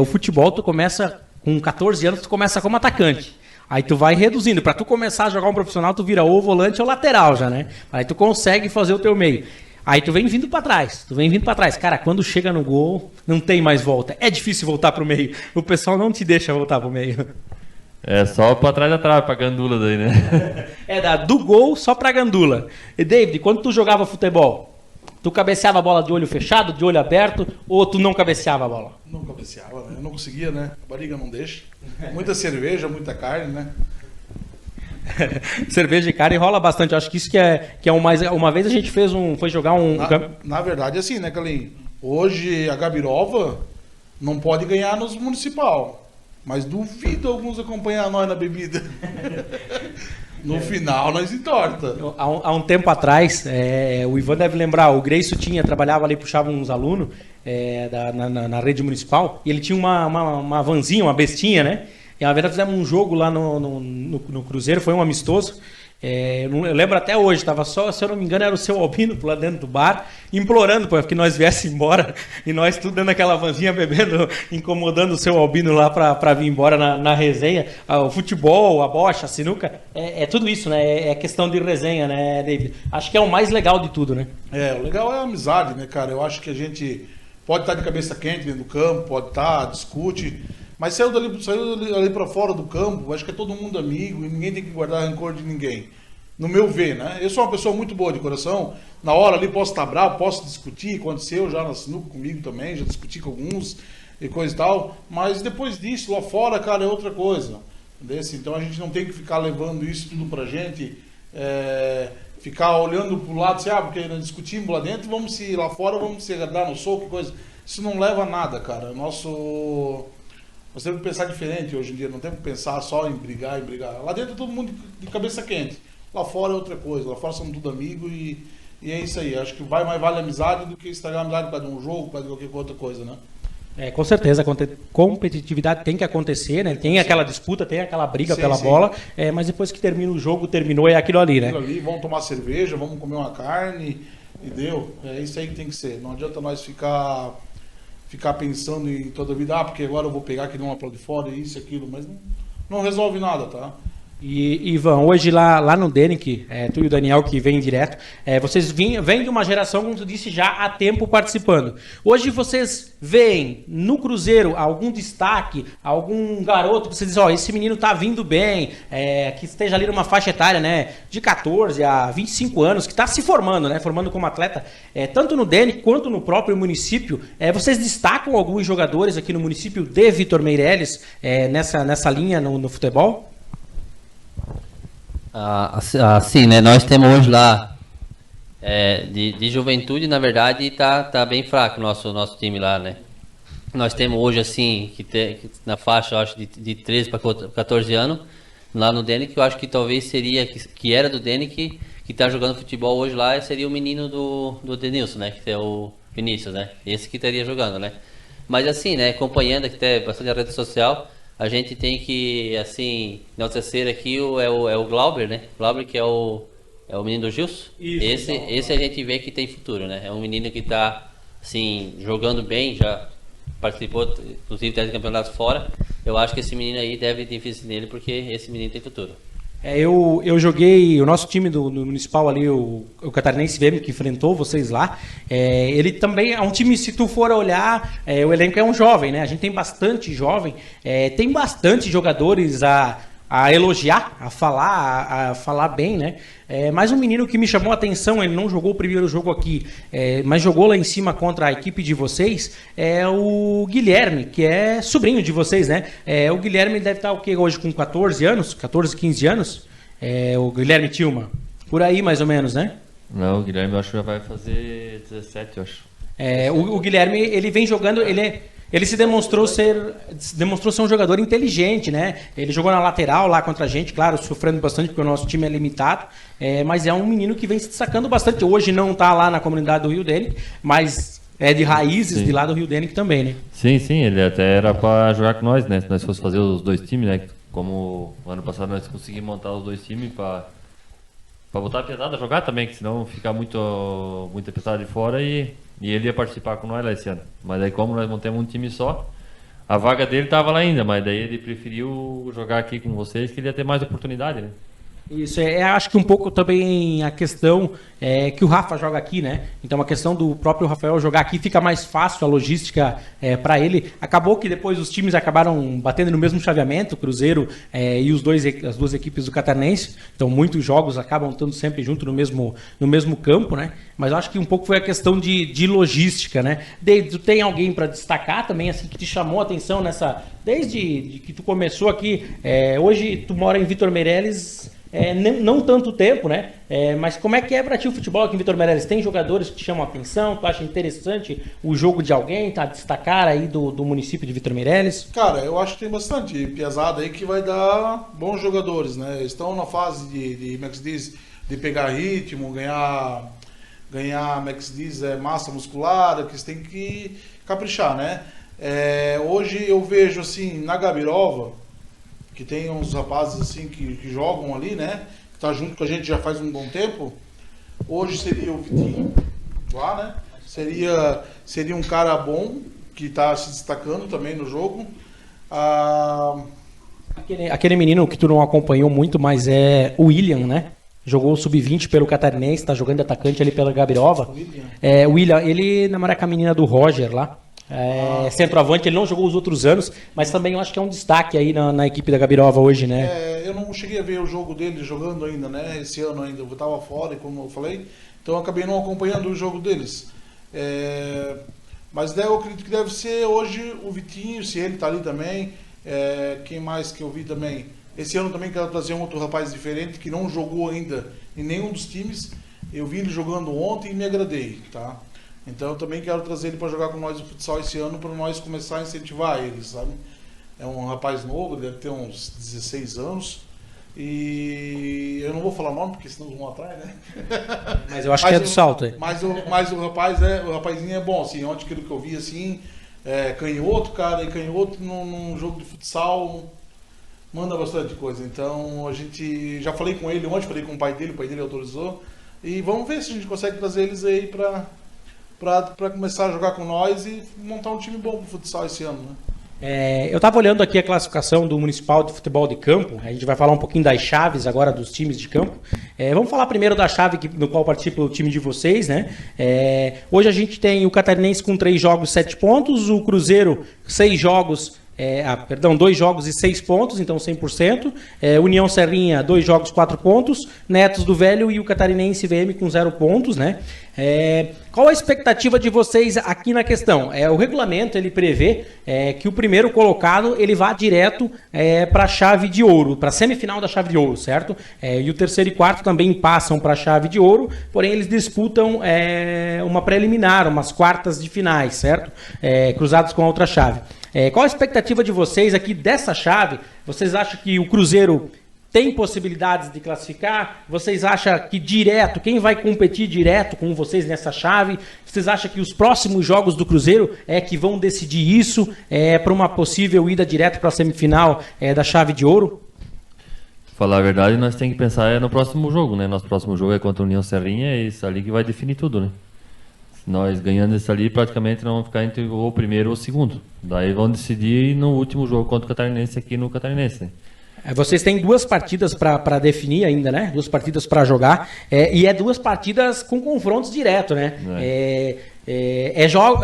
O futebol, tu começa... Com 14 anos, tu começa como atacante. Aí tu vai reduzindo. Para tu começar a jogar um profissional, tu vira ou volante ou lateral já, né? Aí tu consegue fazer o teu meio. Aí tu vem vindo para trás. Cara, quando chega no gol, não tem mais volta. É difícil voltar pro meio. O pessoal não te deixa voltar pro meio. É só para trás da trave, pra gandula daí, né? Do gol só pra gandula. E David, quando tu jogava futebol, tu cabeceava a bola de olho fechado, de olho aberto, ou tu não cabeceava a bola? Não cabeceava, né? Eu não conseguia, né? A barriga não deixa. Muita cerveja, muita carne, né? Cerveja e carne rola bastante. Eu acho que isso que é o mais... Uma vez a gente foi jogar um... Na verdade, assim, né, Calinho? Hoje a Gabirova não pode ganhar nos municipal. Mas duvido alguns acompanhar nós na bebida. No final, nós entorta. Há um tempo atrás, o Ivan deve lembrar, o Greiso trabalhava ali, puxava uns alunos na rede municipal, e ele tinha uma vanzinha, uma bestinha, né? E uma vez nós fizemos um jogo lá no Cruzeiro, foi um amistoso. Eu lembro até hoje, estava só, se eu não me engano, era o seu Albino lá dentro do bar, implorando para que nós viéssemos embora, e nós tudo dando aquela vanzinha, bebendo, incomodando o seu Albino lá para vir embora na resenha. O futebol, a bocha, a sinuca, é tudo isso, né? É questão de resenha, né, David? Acho que é o mais legal de tudo, né? O legal é a amizade, né, cara? Eu acho que a gente pode estar de cabeça quente dentro do campo, pode estar, discute, mas saiu dali para fora do campo, acho que é todo mundo amigo e ninguém tem que guardar rancor de ninguém. No meu ver, né? Eu sou uma pessoa muito boa de coração, na hora ali posso estar bravo, posso discutir, aconteceu já na sinuca comigo também, já discuti com alguns e coisa e tal, mas depois disso, lá fora, cara, é outra coisa. Então a gente não tem que ficar levando isso tudo pra gente, ficar olhando pro lado, assim, porque nós discutimos lá dentro, vamos se lá fora, vamos se dar no soco e coisa. Isso não leva a nada, cara. Nós temos que pensar diferente hoje em dia, não temos que pensar só em brigar. Lá dentro é todo mundo de cabeça quente, lá fora é outra coisa, lá fora somos tudo amigos e é isso aí. Acho que mais vale a amizade do que estragar a amizade por causa de um jogo, por causa de qualquer outra coisa, né? Com certeza, a competitividade tem que acontecer, né? Tem aquela disputa, tem aquela briga pela bola, mas depois que termina o jogo, terminou, é aquilo ali, né? Vamos tomar cerveja, vamos comer uma carne e deu. É isso aí que tem que ser. Não adianta nós ficar pensando em toda a vida, porque agora eu vou pegar aquele uma para de fora, isso, aquilo, mas não resolve nada, tá? E Ivan, hoje lá no Denic, tu e o Daniel que vem direto, vocês vêm de uma geração, como tu disse, já há tempo participando. Hoje vocês veem no Cruzeiro algum destaque, algum garoto que vocês dizem, esse menino tá vindo bem, que esteja ali numa faixa etária, né, de 14 a 25 anos, que está se formando, né, formando como atleta, tanto no Denic quanto no próprio município. Vocês destacam alguns jogadores aqui no município de Vitor Meireles nessa linha no futebol? Sim, né? Nós temos hoje lá de juventude, na verdade, tá bem fraco o nosso time lá, né? Nós temos hoje, assim, que na faixa, eu acho, de 13 para 14 anos, lá no Denic, que eu acho que talvez seria, que era do Denic, que tá jogando futebol hoje lá, seria o menino do Denilson, né? Que é o Vinícius, né? Esse que estaria jogando, né? Mas assim, né? Acompanhando aqui até bastante a rede social, a gente tem que, assim, enaltecer aqui o Glauber, né? Glauber, que é o menino do Gilson. Isso, esse a gente vê que tem futuro, né? É um menino que tá, assim, jogando bem, já participou, inclusive, de campeonatos fora. Eu acho que esse menino aí deve ter investir nele, porque esse menino tem futuro. Eu joguei o nosso time do Municipal ali, o Catarinense VM, que enfrentou vocês lá. Ele também é um time, se tu for olhar, o elenco é um jovem, né? A gente tem bastante jovem, tem bastante jogadores a elogiar, a falar bem, né? Mas um menino que me chamou a atenção, ele não jogou o primeiro jogo aqui, mas jogou lá em cima contra a equipe de vocês, é o Guilherme, que é sobrinho de vocês, né? O Guilherme deve estar o quê hoje com 14 anos, 14, 15 anos? O Guilherme Tilma, por aí mais ou menos, né? Não, o Guilherme eu acho que já vai fazer 17, eu acho. O Guilherme, ele vem jogando, ele se demonstrou ser um jogador inteligente, né? Ele jogou na lateral lá contra a gente, claro, sofrendo bastante porque o nosso time é limitado, mas é um menino que vem se destacando bastante. Hoje não está lá na comunidade do Rio Denic, mas é de raízes de lá do Rio Denic também, né? Sim, ele até era para jogar com nós, né? Se nós fosse fazer os dois times, né? Como ano passado nós conseguimos montar os dois times para botar a pesada a jogar também, que senão fica muita pesada de fora e ele ia participar com nós lá esse ano. Mas aí como nós montamos um time só, a vaga dele estava lá ainda, mas daí ele preferiu jogar aqui com vocês, que ele ia ter mais oportunidade, né? Isso, acho que um pouco também a questão que o Rafa joga aqui, né? Então a questão do próprio Rafael jogar aqui fica mais fácil a logística para ele. Acabou que depois os times acabaram batendo no mesmo chaveamento, o Cruzeiro e as duas equipes do Catarinense. Então muitos jogos acabam estando sempre junto no mesmo campo, né? Mas eu acho que um pouco foi a questão de logística, né? Tu tem alguém para destacar também, assim, que te chamou a atenção desde que tu começou aqui? Hoje tu mora em Vitor Meireles. Não tanto tempo, né? Mas como é que é pra ti o futebol aqui em Vitor Meireles? Tem jogadores que te chamam a atenção? Tu acha interessante o jogo de alguém, tá? Destacar aí do município de Vitor Meireles? Cara, eu acho que tem bastante piazada aí que vai dar bons jogadores, né? Estão na fase como é que se diz, de pegar ritmo, ganhar, como é que se diz, massa muscular, que eles têm que caprichar, né? Hoje eu vejo, assim, na Gabirova, que tem uns rapazes assim que jogam ali, né? Que tá junto com a gente já faz um bom tempo. Hoje seria o Vitinho, lá, né? Seria um cara bom que tá se destacando também no jogo. Aquele menino que tu não acompanhou muito, mas é o William, né? Jogou o sub-20 pelo Catarinense, tá jogando de atacante ali pela Gabirova. O William, ele namora com a menina do Roger lá. Centroavante, ele não jogou os outros anos, mas também eu acho que é um destaque aí na equipe da Gabirova hoje, né? Eu não cheguei a ver o jogo dele jogando ainda, né? Esse ano ainda, eu estava fora, como eu falei, então eu acabei não acompanhando o jogo deles. Mas eu acredito que deve ser hoje o Vitinho, se ele tá ali também. Quem mais que eu vi também? Esse ano também quero trazer um outro rapaz diferente que não jogou ainda em nenhum dos times. Eu vi ele jogando ontem e me agradei, tá? Então eu também quero trazer ele para jogar com nós no futsal esse ano, para nós começar a incentivar ele, sabe? É um rapaz novo, deve ter uns 16 anos. E eu não vou falar nome, porque senão vão atrás, né? Mas eu acho que é do salto. Mas o rapazinho é bom, assim, ontem aquilo que eu vi, assim, canhoto, cara, e canhoto num jogo de futsal manda bastante coisa. Então a gente, já falei com ele ontem, falei com o pai dele autorizou. E vamos ver se a gente consegue trazer eles aí para começar a jogar com nós e montar um time bom pro futsal esse ano, né? Eu estava olhando aqui a classificação do Municipal de Futebol de Campo. A gente vai falar um pouquinho das chaves agora dos times de campo. Vamos falar primeiro da chave no qual participa o time de vocês, né? Hoje a gente tem o Catarinense com 3 jogos, 7 pontos. O Cruzeiro, 6 jogos... 2 jogos e 6 pontos, então 100%. União Serrinha, 2 jogos, 4 pontos. Netos do Velho e o Catarinense VM com 0 pontos, né? Qual a expectativa de vocês aqui na questão? O regulamento ele prevê que o primeiro colocado ele vá direto para a chave de ouro, para a semifinal da chave de ouro, certo? E o terceiro e quarto também passam para a chave de ouro, porém eles disputam uma preliminar, umas quartas de finais, certo? Cruzados com a outra chave. Qual a expectativa de vocês aqui dessa chave? Vocês acham que o Cruzeiro tem possibilidades de classificar? Vocês acham que direto, quem vai competir direto com vocês nessa chave? Vocês acham que os próximos jogos do Cruzeiro que vão decidir isso para uma possível ida direto para a semifinal da chave de ouro? Falar a verdade, nós temos que pensar no próximo jogo, né? Nosso próximo jogo é contra a União Serrinha e isso ali que vai definir tudo, né? Nós ganhando isso ali, praticamente não vamos ficar entre o primeiro ou o segundo. Daí vão decidir no último jogo contra o Catarinense aqui no Catarinense. Vocês têm 2 partidas para definir ainda, né? 2 partidas para jogar. E 2 partidas com confrontos direto, né?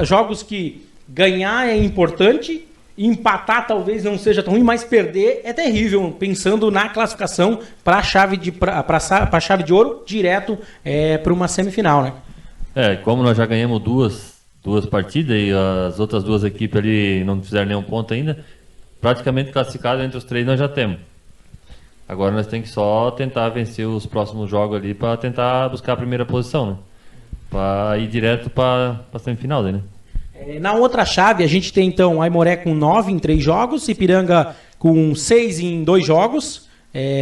Jogos que ganhar é importante, empatar talvez não seja tão ruim, mas perder é terrível, pensando na classificação para a chave de ouro direto para uma semifinal, né? Como nós já ganhamos duas partidas e as outras 2 equipes ali não fizeram nenhum ponto ainda, praticamente classificado entre os 3 nós já temos. Agora nós temos que só tentar vencer os próximos jogos ali para tentar buscar a primeira posição, né? Para ir direto para a semifinal, né? Na outra chave a gente tem então Aimoré com 9 em 3 jogos, Ipiranga com 6 em 2 jogos,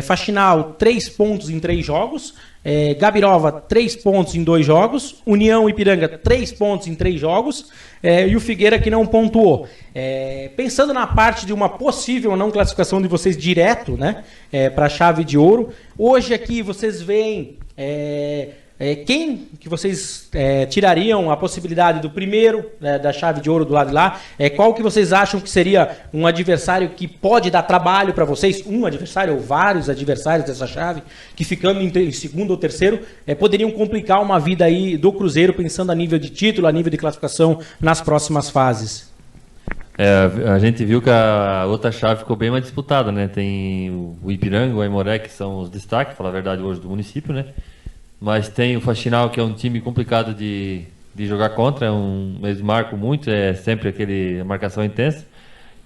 Faxinal 3 pontos em 3 jogos, Gabirova 3 pontos em 2 jogos, União Ipiranga 3 pontos em 3 jogos, e o Figueira que não pontuou. Pensando na parte de uma possível não classificação de vocês direto, né, para a chave de ouro, hoje aqui vocês veem quem que vocês tirariam a possibilidade do primeiro da chave de ouro do lado de lá? Qual que vocês acham que seria um adversário que pode dar trabalho para vocês? Um adversário ou vários adversários dessa chave que ficando em segundo ou terceiro poderiam complicar uma vida aí do Cruzeiro pensando a nível de título, a nível de classificação nas próximas fases? A gente viu que a outra chave ficou bem mais disputada, né? Tem o Ipiranga, o Aimoré, que são os destaques, para falar a verdade, hoje do município, né? Mas tem o Faxinal, que é um time complicado de jogar contra, eles marcam muito, sempre aquele marcação intensa.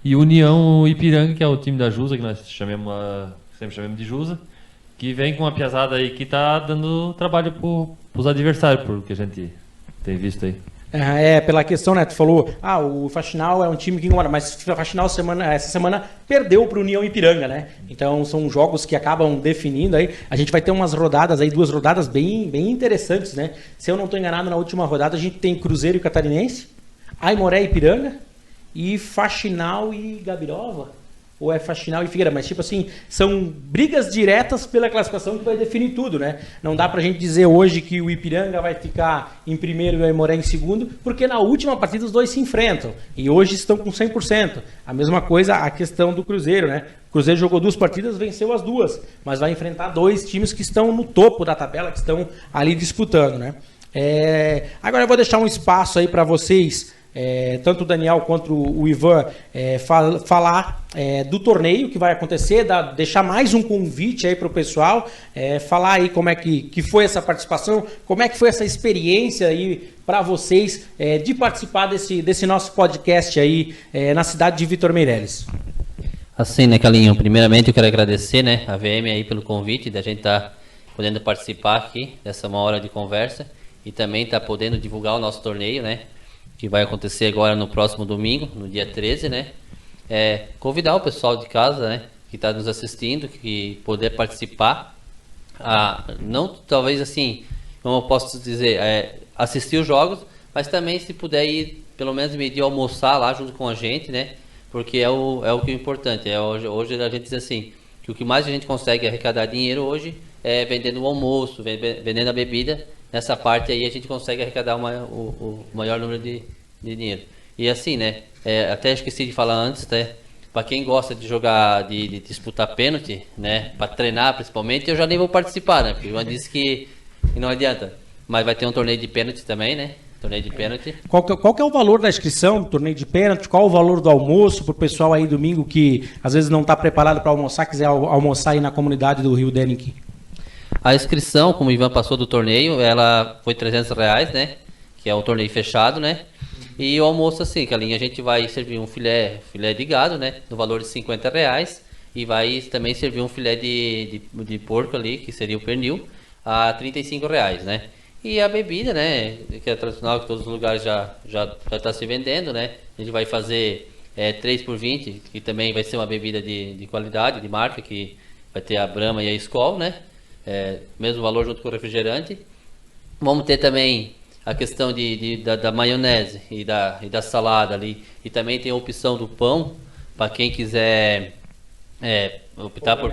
E União Ipiranga, que é o time da Jusa, que nós sempre chamamos de Jusa, que vem com uma piazada aí que está dando trabalho para os adversários, por que a gente tem visto aí. Pela questão, né? Tu falou, o Faxinal é um time que incomoda, mas o Faxinal essa semana perdeu para o União Ipiranga, né? Então são jogos que acabam definindo aí. A gente vai ter umas rodadas aí, 2 rodadas bem interessantes, né? Se eu não estou enganado, na última rodada a gente tem Cruzeiro e Catarinense, Aimoré e Ipiranga e Faxinal e Gabirova. Ou é Faxinal e Figueira, mas tipo assim, são brigas diretas pela classificação que vai definir tudo, né? Não dá pra gente dizer hoje que o Ipiranga vai ficar em primeiro e o Aimoré em segundo, porque na última partida os 2 se enfrentam, e hoje estão com 100%. A mesma coisa a questão do Cruzeiro, né? O Cruzeiro jogou 2 partidas, venceu as 2, mas vai enfrentar 2 times que estão no topo da tabela, que estão ali disputando, né? Agora eu vou deixar um espaço aí para vocês, tanto o Daniel quanto o Ivan, falar do torneio que vai acontecer, deixar mais um convite aí para o pessoal, falar aí como é que foi essa participação, como é que foi essa experiência aí para vocês de participar desse nosso podcast aí na cidade de Vitor Meireles. Assim, né, Calinho? Primeiramente eu quero agradecer, né, a VM aí pelo convite, da gente estar podendo participar aqui dessa 1 hora de conversa e também estar podendo divulgar o nosso torneio, né, que vai acontecer agora no próximo domingo, no dia 13, né? Convidar o pessoal de casa, né, que está nos assistindo, que poder participar, não talvez assim, como eu posso dizer, assistir os jogos, mas também se puder ir, pelo menos meio dia almoçar lá junto com a gente, né? Porque é o que é importante. Hoje a gente diz assim, que o que mais a gente consegue arrecadar dinheiro hoje é vendendo o almoço, vendendo a bebida. Nessa parte aí a gente consegue arrecadar o maior número de dinheiro. E assim, né? Até esqueci de falar antes, né? Para quem gosta de jogar, de disputar pênalti, né? Para treinar principalmente, eu já nem vou participar, né? Porque o Ivan disse que não adianta. Mas vai ter um torneio de pênalti também, né? Torneio de pênalti. Qual que é o valor da inscrição do torneio de pênalti? Qual o valor do almoço para o pessoal aí domingo que às vezes não está preparado para almoçar, quiser almoçar aí na comunidade do Rio Denic? A inscrição, como o Ivan passou do torneio, ela foi R$300, né? Que é um torneio fechado, né? E o almoço, assim, que a gente vai servir um filé de gado, né? No valor de R$50. E vai também servir um filé de porco ali, que seria o pernil, a R$35, né? E a bebida, né? Que é tradicional, que todos os lugares já está se vendendo, né? A gente vai fazer 3 por 20, que também vai ser uma bebida de qualidade, de marca, que vai ter a Brahma e a Skol, né? Mesmo valor junto com o refrigerante. Vamos ter também a questão da maionese e da salada ali. E também tem a opção do pão, para quem quiser optar por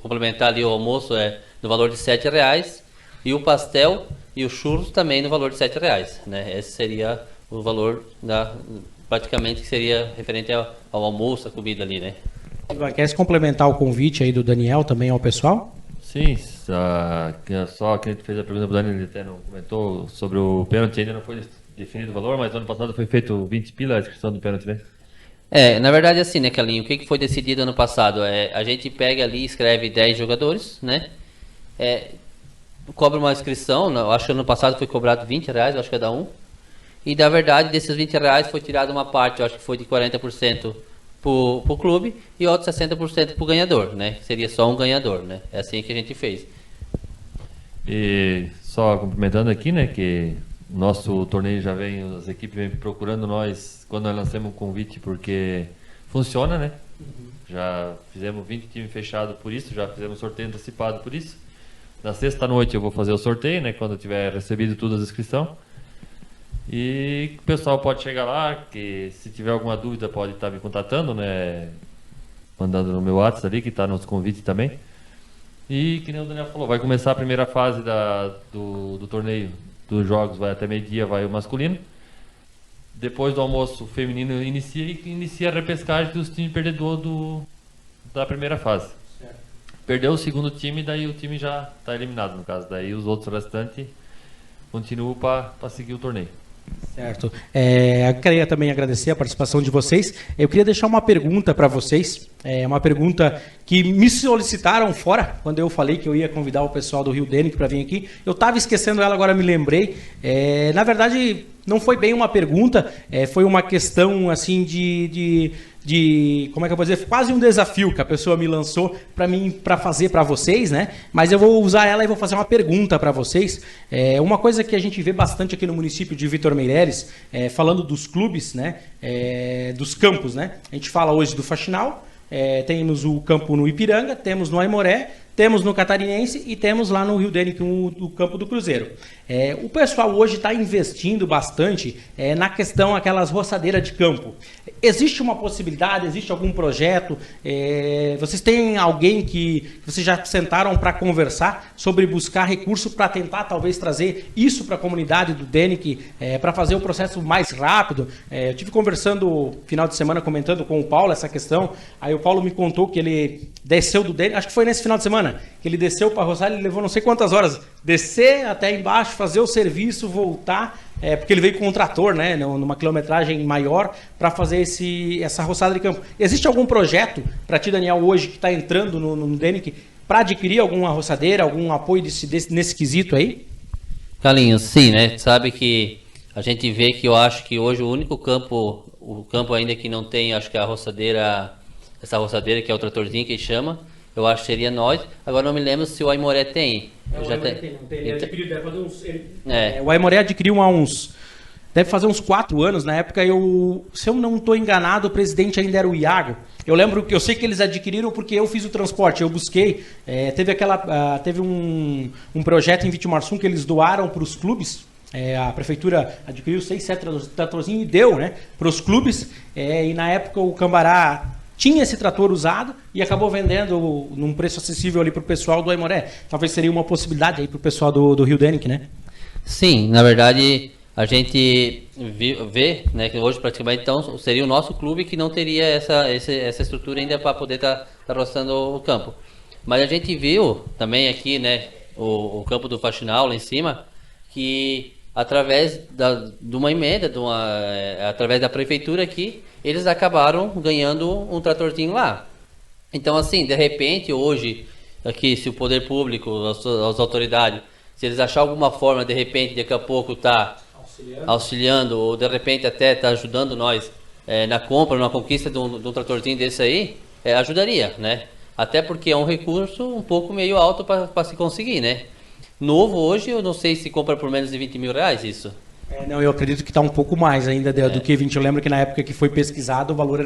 complementar ali o almoço, no valor de R$7. E o pastel e o churros também no valor de R$7, né? Esse seria o valor praticamente que seria referente ao almoço, a comida ali, né? Quer complementar o convite aí do Daniel também ao pessoal? Sim, só que a gente fez a pergunta para o Daniel, ele até não comentou sobre o pênalti, ainda não foi definido o valor, mas ano passado foi feito 20 pila a inscrição do pênalti, né? Na verdade assim, né, Carlinho, o que foi decidido ano passado? A gente pega ali e escreve 10 jogadores, né? Cobra uma inscrição, eu acho que ano passado foi cobrado R$20, eu acho que cada um. E na verdade, desses R$20 foi tirada uma parte, eu acho que foi de 40% pro clube e outro 60% pro ganhador, né? Seria só um ganhador, né? É assim que a gente fez. E só complementando aqui, né, que o nosso torneio já vem, as equipes vêm procurando nós quando nós lançamos o convite, porque funciona, né? Já fizemos 20 times fechados por isso, já fizemos sorteio antecipado por isso. Na sexta-noite eu vou fazer o sorteio, né? Quando eu tiver recebido todas as inscrições. E o pessoal pode chegar lá, que se tiver alguma dúvida pode estar me contatando, né? Mandando no meu WhatsApp ali, que está nos convites também. E que nem o Daniel falou, vai começar a primeira fase do torneio dos jogos, vai até meio-dia, vai o masculino. Depois do almoço, o feminino inicia a repescagem dos times perdedores da primeira fase. Perdeu o segundo time, daí o time já está eliminado, no caso. Daí os outros restantes continuam para seguir o torneio. Certo. Eu queria também agradecer a participação de vocês. Eu queria deixar uma pergunta para vocês. Uma pergunta que me solicitaram fora, quando eu falei que eu ia convidar o pessoal do Rio Denic para vir aqui. Eu estava esquecendo ela, agora me lembrei. Na verdade, não foi bem uma pergunta, foi uma questão assim de como é que eu vou dizer, quase um desafio que a pessoa me lançou para fazer para vocês, né? Mas eu vou usar ela e vou fazer uma pergunta para vocês. Uma coisa que a gente vê bastante aqui no município de Vitor Meireles, falando dos clubes, né? Dos campos, né? A gente fala hoje do Faxinal, temos o campo no Ipiranga, temos no Aimoré, temos no Catarinense e temos lá no Rio Denic o campo do Cruzeiro. O pessoal hoje está investindo bastante na questão aquelas roçadeiras de campo. Existe uma possibilidade, existe algum projeto? Vocês têm alguém que vocês já sentaram para conversar sobre buscar recurso para tentar talvez trazer isso para a comunidade do Denic, para fazer o processo mais rápido? Eu tive conversando final de semana, comentando com o Paulo essa questão. Aí o Paulo me contou que ele desceu do Denic, acho que foi nesse final de semana, que ele desceu para roçar, ele levou não sei quantas horas, descer até embaixo, fazer o serviço, voltar, porque ele veio com um trator, né, numa quilometragem maior, para fazer essa roçada de campo. Existe algum projeto para ti, Daniel, hoje, que está entrando no Denic, para adquirir alguma roçadeira, algum apoio nesse quesito aí? Carlinhos, sim, né? Sabe que a gente vê que eu acho que hoje o campo ainda que não tem, acho que a roçadeira, essa roçadeira que é o tratorzinho que chama, eu acho que seria nós. Agora não me lembro se o Aimoré tem. O Aimoré tem. Ele adquiriu, deve fazer uns... O Aimoré adquiriu deve fazer uns 4 anos. Na época, se eu não estou enganado, o presidente ainda era o Iago. Eu sei que eles adquiriram porque eu fiz o transporte, eu busquei. Teve um projeto em Vitimarsum que eles doaram para os clubes. A prefeitura adquiriu 6, 7 tratorzinhos e deu, né, para os clubes. E na época o Cambará tinha esse trator usado e acabou vendendo num preço acessível ali para o pessoal do Aimoré. Talvez seria uma possibilidade aí para o pessoal do Rio Denic, né? Sim, na verdade, a gente vê, né, que hoje praticamente então seria o nosso clube que não teria essa estrutura ainda para poder estar roçando o campo. Mas a gente viu também aqui, né, o campo do Faxinal lá em cima, que através de uma emenda, através da prefeitura aqui, eles acabaram ganhando um tratorzinho lá. Então, assim, de repente, hoje, aqui, se o poder público, as autoridades, se eles acharem alguma forma, de repente, daqui a pouco tá auxiliando, ou de repente até tá ajudando nós na compra, na conquista de um tratorzinho desse aí, ajudaria, né? Até porque é um recurso um pouco meio alto para se conseguir, né? Novo hoje, eu não sei se compra por menos de 20 mil reais isso. Não, eu acredito que está um pouco mais ainda do que 20. Eu lembro que na época que foi pesquisado o valor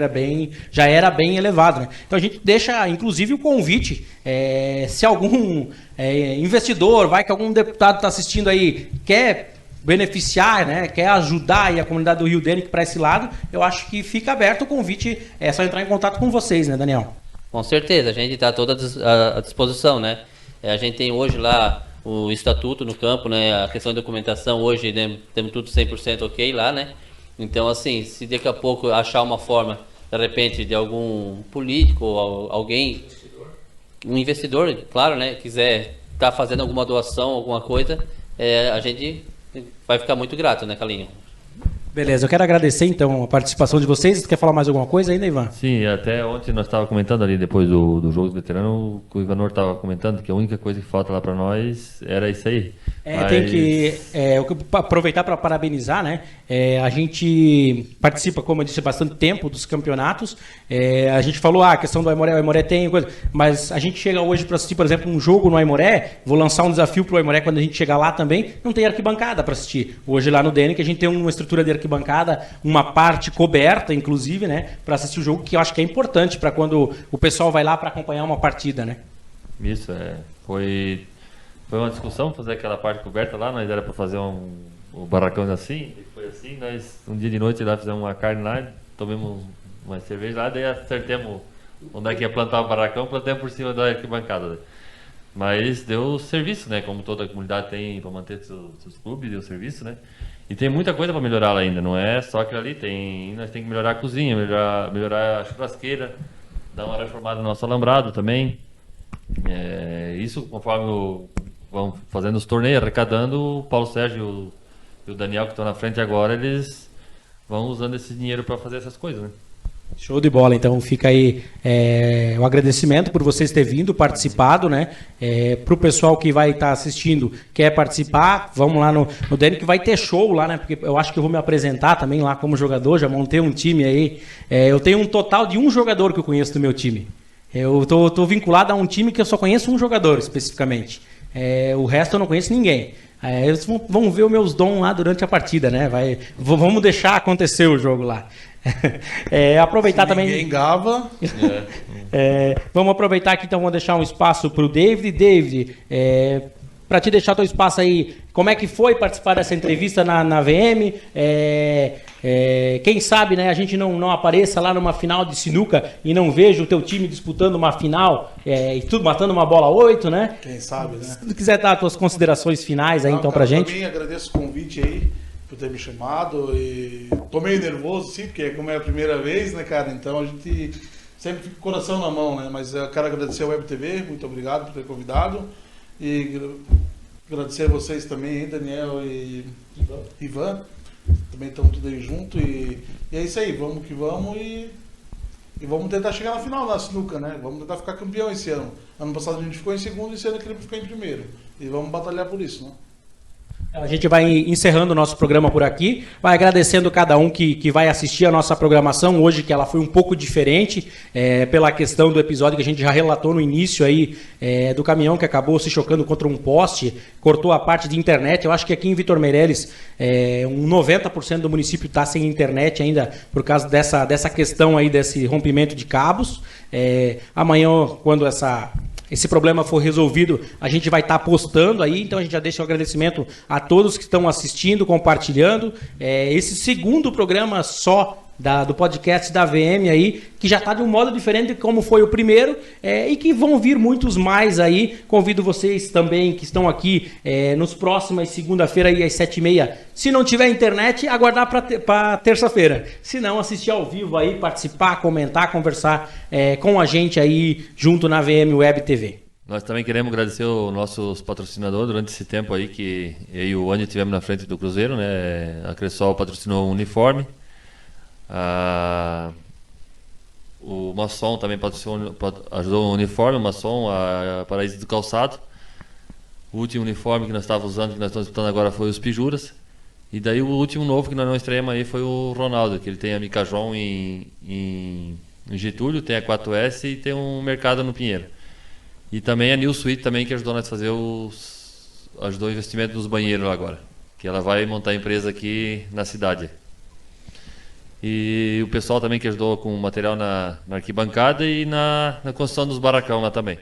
já era bem elevado, né? Então a gente deixa, inclusive, o convite, se algum investidor, que algum deputado está assistindo aí, quer beneficiar, né, quer ajudar aí a comunidade do Rio Dênico para esse lado, eu acho que fica aberto o convite, é só entrar em contato com vocês, né, Daniel? Com certeza, a gente está toda à disposição, né? A gente tem hoje lá o estatuto no campo, né? A questão de documentação hoje, né? Temos tudo 100% ok lá, né? Então, assim, se daqui a pouco achar uma forma, de repente, de algum político ou alguém, um investidor, claro, né? Quiser estar fazendo alguma doação, alguma coisa, a gente vai ficar muito grato, né, Calinho? Beleza, eu quero agradecer então a participação de vocês. Você quer falar mais alguma coisa ainda, Ivan? Sim, até ontem nós estávamos comentando ali, depois do jogo do veterano, o Ivanor estava comentando que a única coisa que falta lá para nós era isso aí. Tem que aproveitar para parabenizar, né? A gente participa, como eu disse, há bastante tempo dos campeonatos. A gente falou, a questão do Aimoré, o Aimoré tem coisa, mas a gente chega hoje para assistir, por exemplo, um jogo no Aimoré, vou lançar um desafio para o Aimoré quando a gente chegar lá também, não tem arquibancada para assistir. Hoje lá no Dênico a gente tem uma estrutura de arquibancada, uma parte coberta, inclusive, né? Para assistir o jogo, que eu acho que é importante para quando o pessoal vai lá para acompanhar uma partida, né? Isso, foi uma discussão fazer aquela parte coberta lá, nós era para fazer um barracão assim, e foi assim, nós um dia de noite lá fizemos uma carne lá, tomamos uma cerveja lá, daí acertemos onde é que ia plantar o barracão, plantamos por cima da arquibancada. Né? Mas deu serviço, né, como toda a comunidade tem para manter seus clubes, deu serviço, né, e tem muita coisa para melhorar lá ainda, não é só aquilo ali, nós temos que melhorar a cozinha, melhorar a churrasqueira, dar uma reformada no nosso alambrado também, isso conforme vão fazendo os torneios, arrecadando, o Paulo Sérgio e o Daniel que estão na frente agora, eles vão usando esse dinheiro para fazer essas coisas, né? Show de bola, então fica aí o agradecimento por vocês terem vindo, participado, né? Para o pessoal que vai estar assistindo, quer participar, vamos lá no Dênico, que vai ter show lá, né? Porque eu acho que eu vou me apresentar também lá como jogador, já montei um time aí. Eu tenho um total de um jogador que eu conheço do meu time. Eu tô vinculado a um time que eu só conheço um jogador especificamente. O resto eu não conheço ninguém. Eles vão ver os meus dons lá durante a partida, né? Vamos deixar acontecer o jogo lá. Aproveitar se também. Ninguém gava. Vamos aproveitar aqui, então vamos deixar um espaço para o David. David, para te deixar teu espaço aí, como é que foi participar dessa entrevista na VM? Quem sabe, né, a gente não apareça lá numa final de sinuca e não veja o teu time disputando uma final e tudo matando uma bola 8, né? Quem sabe, né? Se tu quiser dar as tuas considerações finais aí, então, cara, pra gente. Pra mim, agradeço o convite aí, por ter me chamado. E tô meio nervoso, sim, porque como é a primeira vez, né, cara? Então a gente sempre fica com o coração na mão, né? Mas eu quero agradecer ao Web TV, muito obrigado por ter convidado. E agradecer a vocês também, hein, Daniel e Ivan. Também estamos tudo aí junto. E é isso aí, vamos que vamos e vamos tentar chegar na final da sinuca, né? Vamos tentar ficar campeão esse ano. Ano passado a gente ficou em segundo e esse ano queremos ficar em primeiro. E vamos batalhar por isso, né? A gente vai encerrando o nosso programa por aqui, vai agradecendo cada um que vai assistir a nossa programação hoje, que ela foi um pouco diferente, pela questão do episódio que a gente já relatou no início aí, do caminhão que acabou se chocando contra um poste, cortou a parte de internet. Eu acho que aqui em Vitor Meireles, 90% do município está sem internet ainda por causa dessa questão aí, desse rompimento de cabos. Amanhã, quando esse problema for resolvido, a gente vai estar postando aí, então a gente já deixa o agradecimento a todos que estão assistindo, compartilhando. Esse segundo programa só do podcast da VM aí, que já está de um modo diferente de como foi o primeiro, e que vão vir muitos mais aí. Convido vocês também que estão aqui nos próximos segunda-feira aí às 7h30. Se não tiver internet, aguardar para terça-feira. Se não, assistir ao vivo aí, participar, comentar, conversar com a gente aí junto na VM Web TV. Nós também queremos agradecer os nossos patrocinadores durante esse tempo aí que eu e o Andy estivemos na frente do Cruzeiro, né? A Cressol patrocinou o uniforme. O Maçom também ajudou o uniforme, o Maçom, a Paraíso do Calçado. O último uniforme que nós estávamos usando, que nós estamos disputando agora, foi os Pijuras. E daí o último novo que nós não estreamos aí foi o Ronaldo, que ele tem a Micajon em Getúlio, tem a 4S e tem um Mercado no Pinheiro. E também a New Suite também, que ajudou nós a fazer ajudou o investimento dos banheiros lá agora. Que ela vai montar a empresa aqui na cidade. E o pessoal também que ajudou com o material na arquibancada e na construção dos barracão lá também.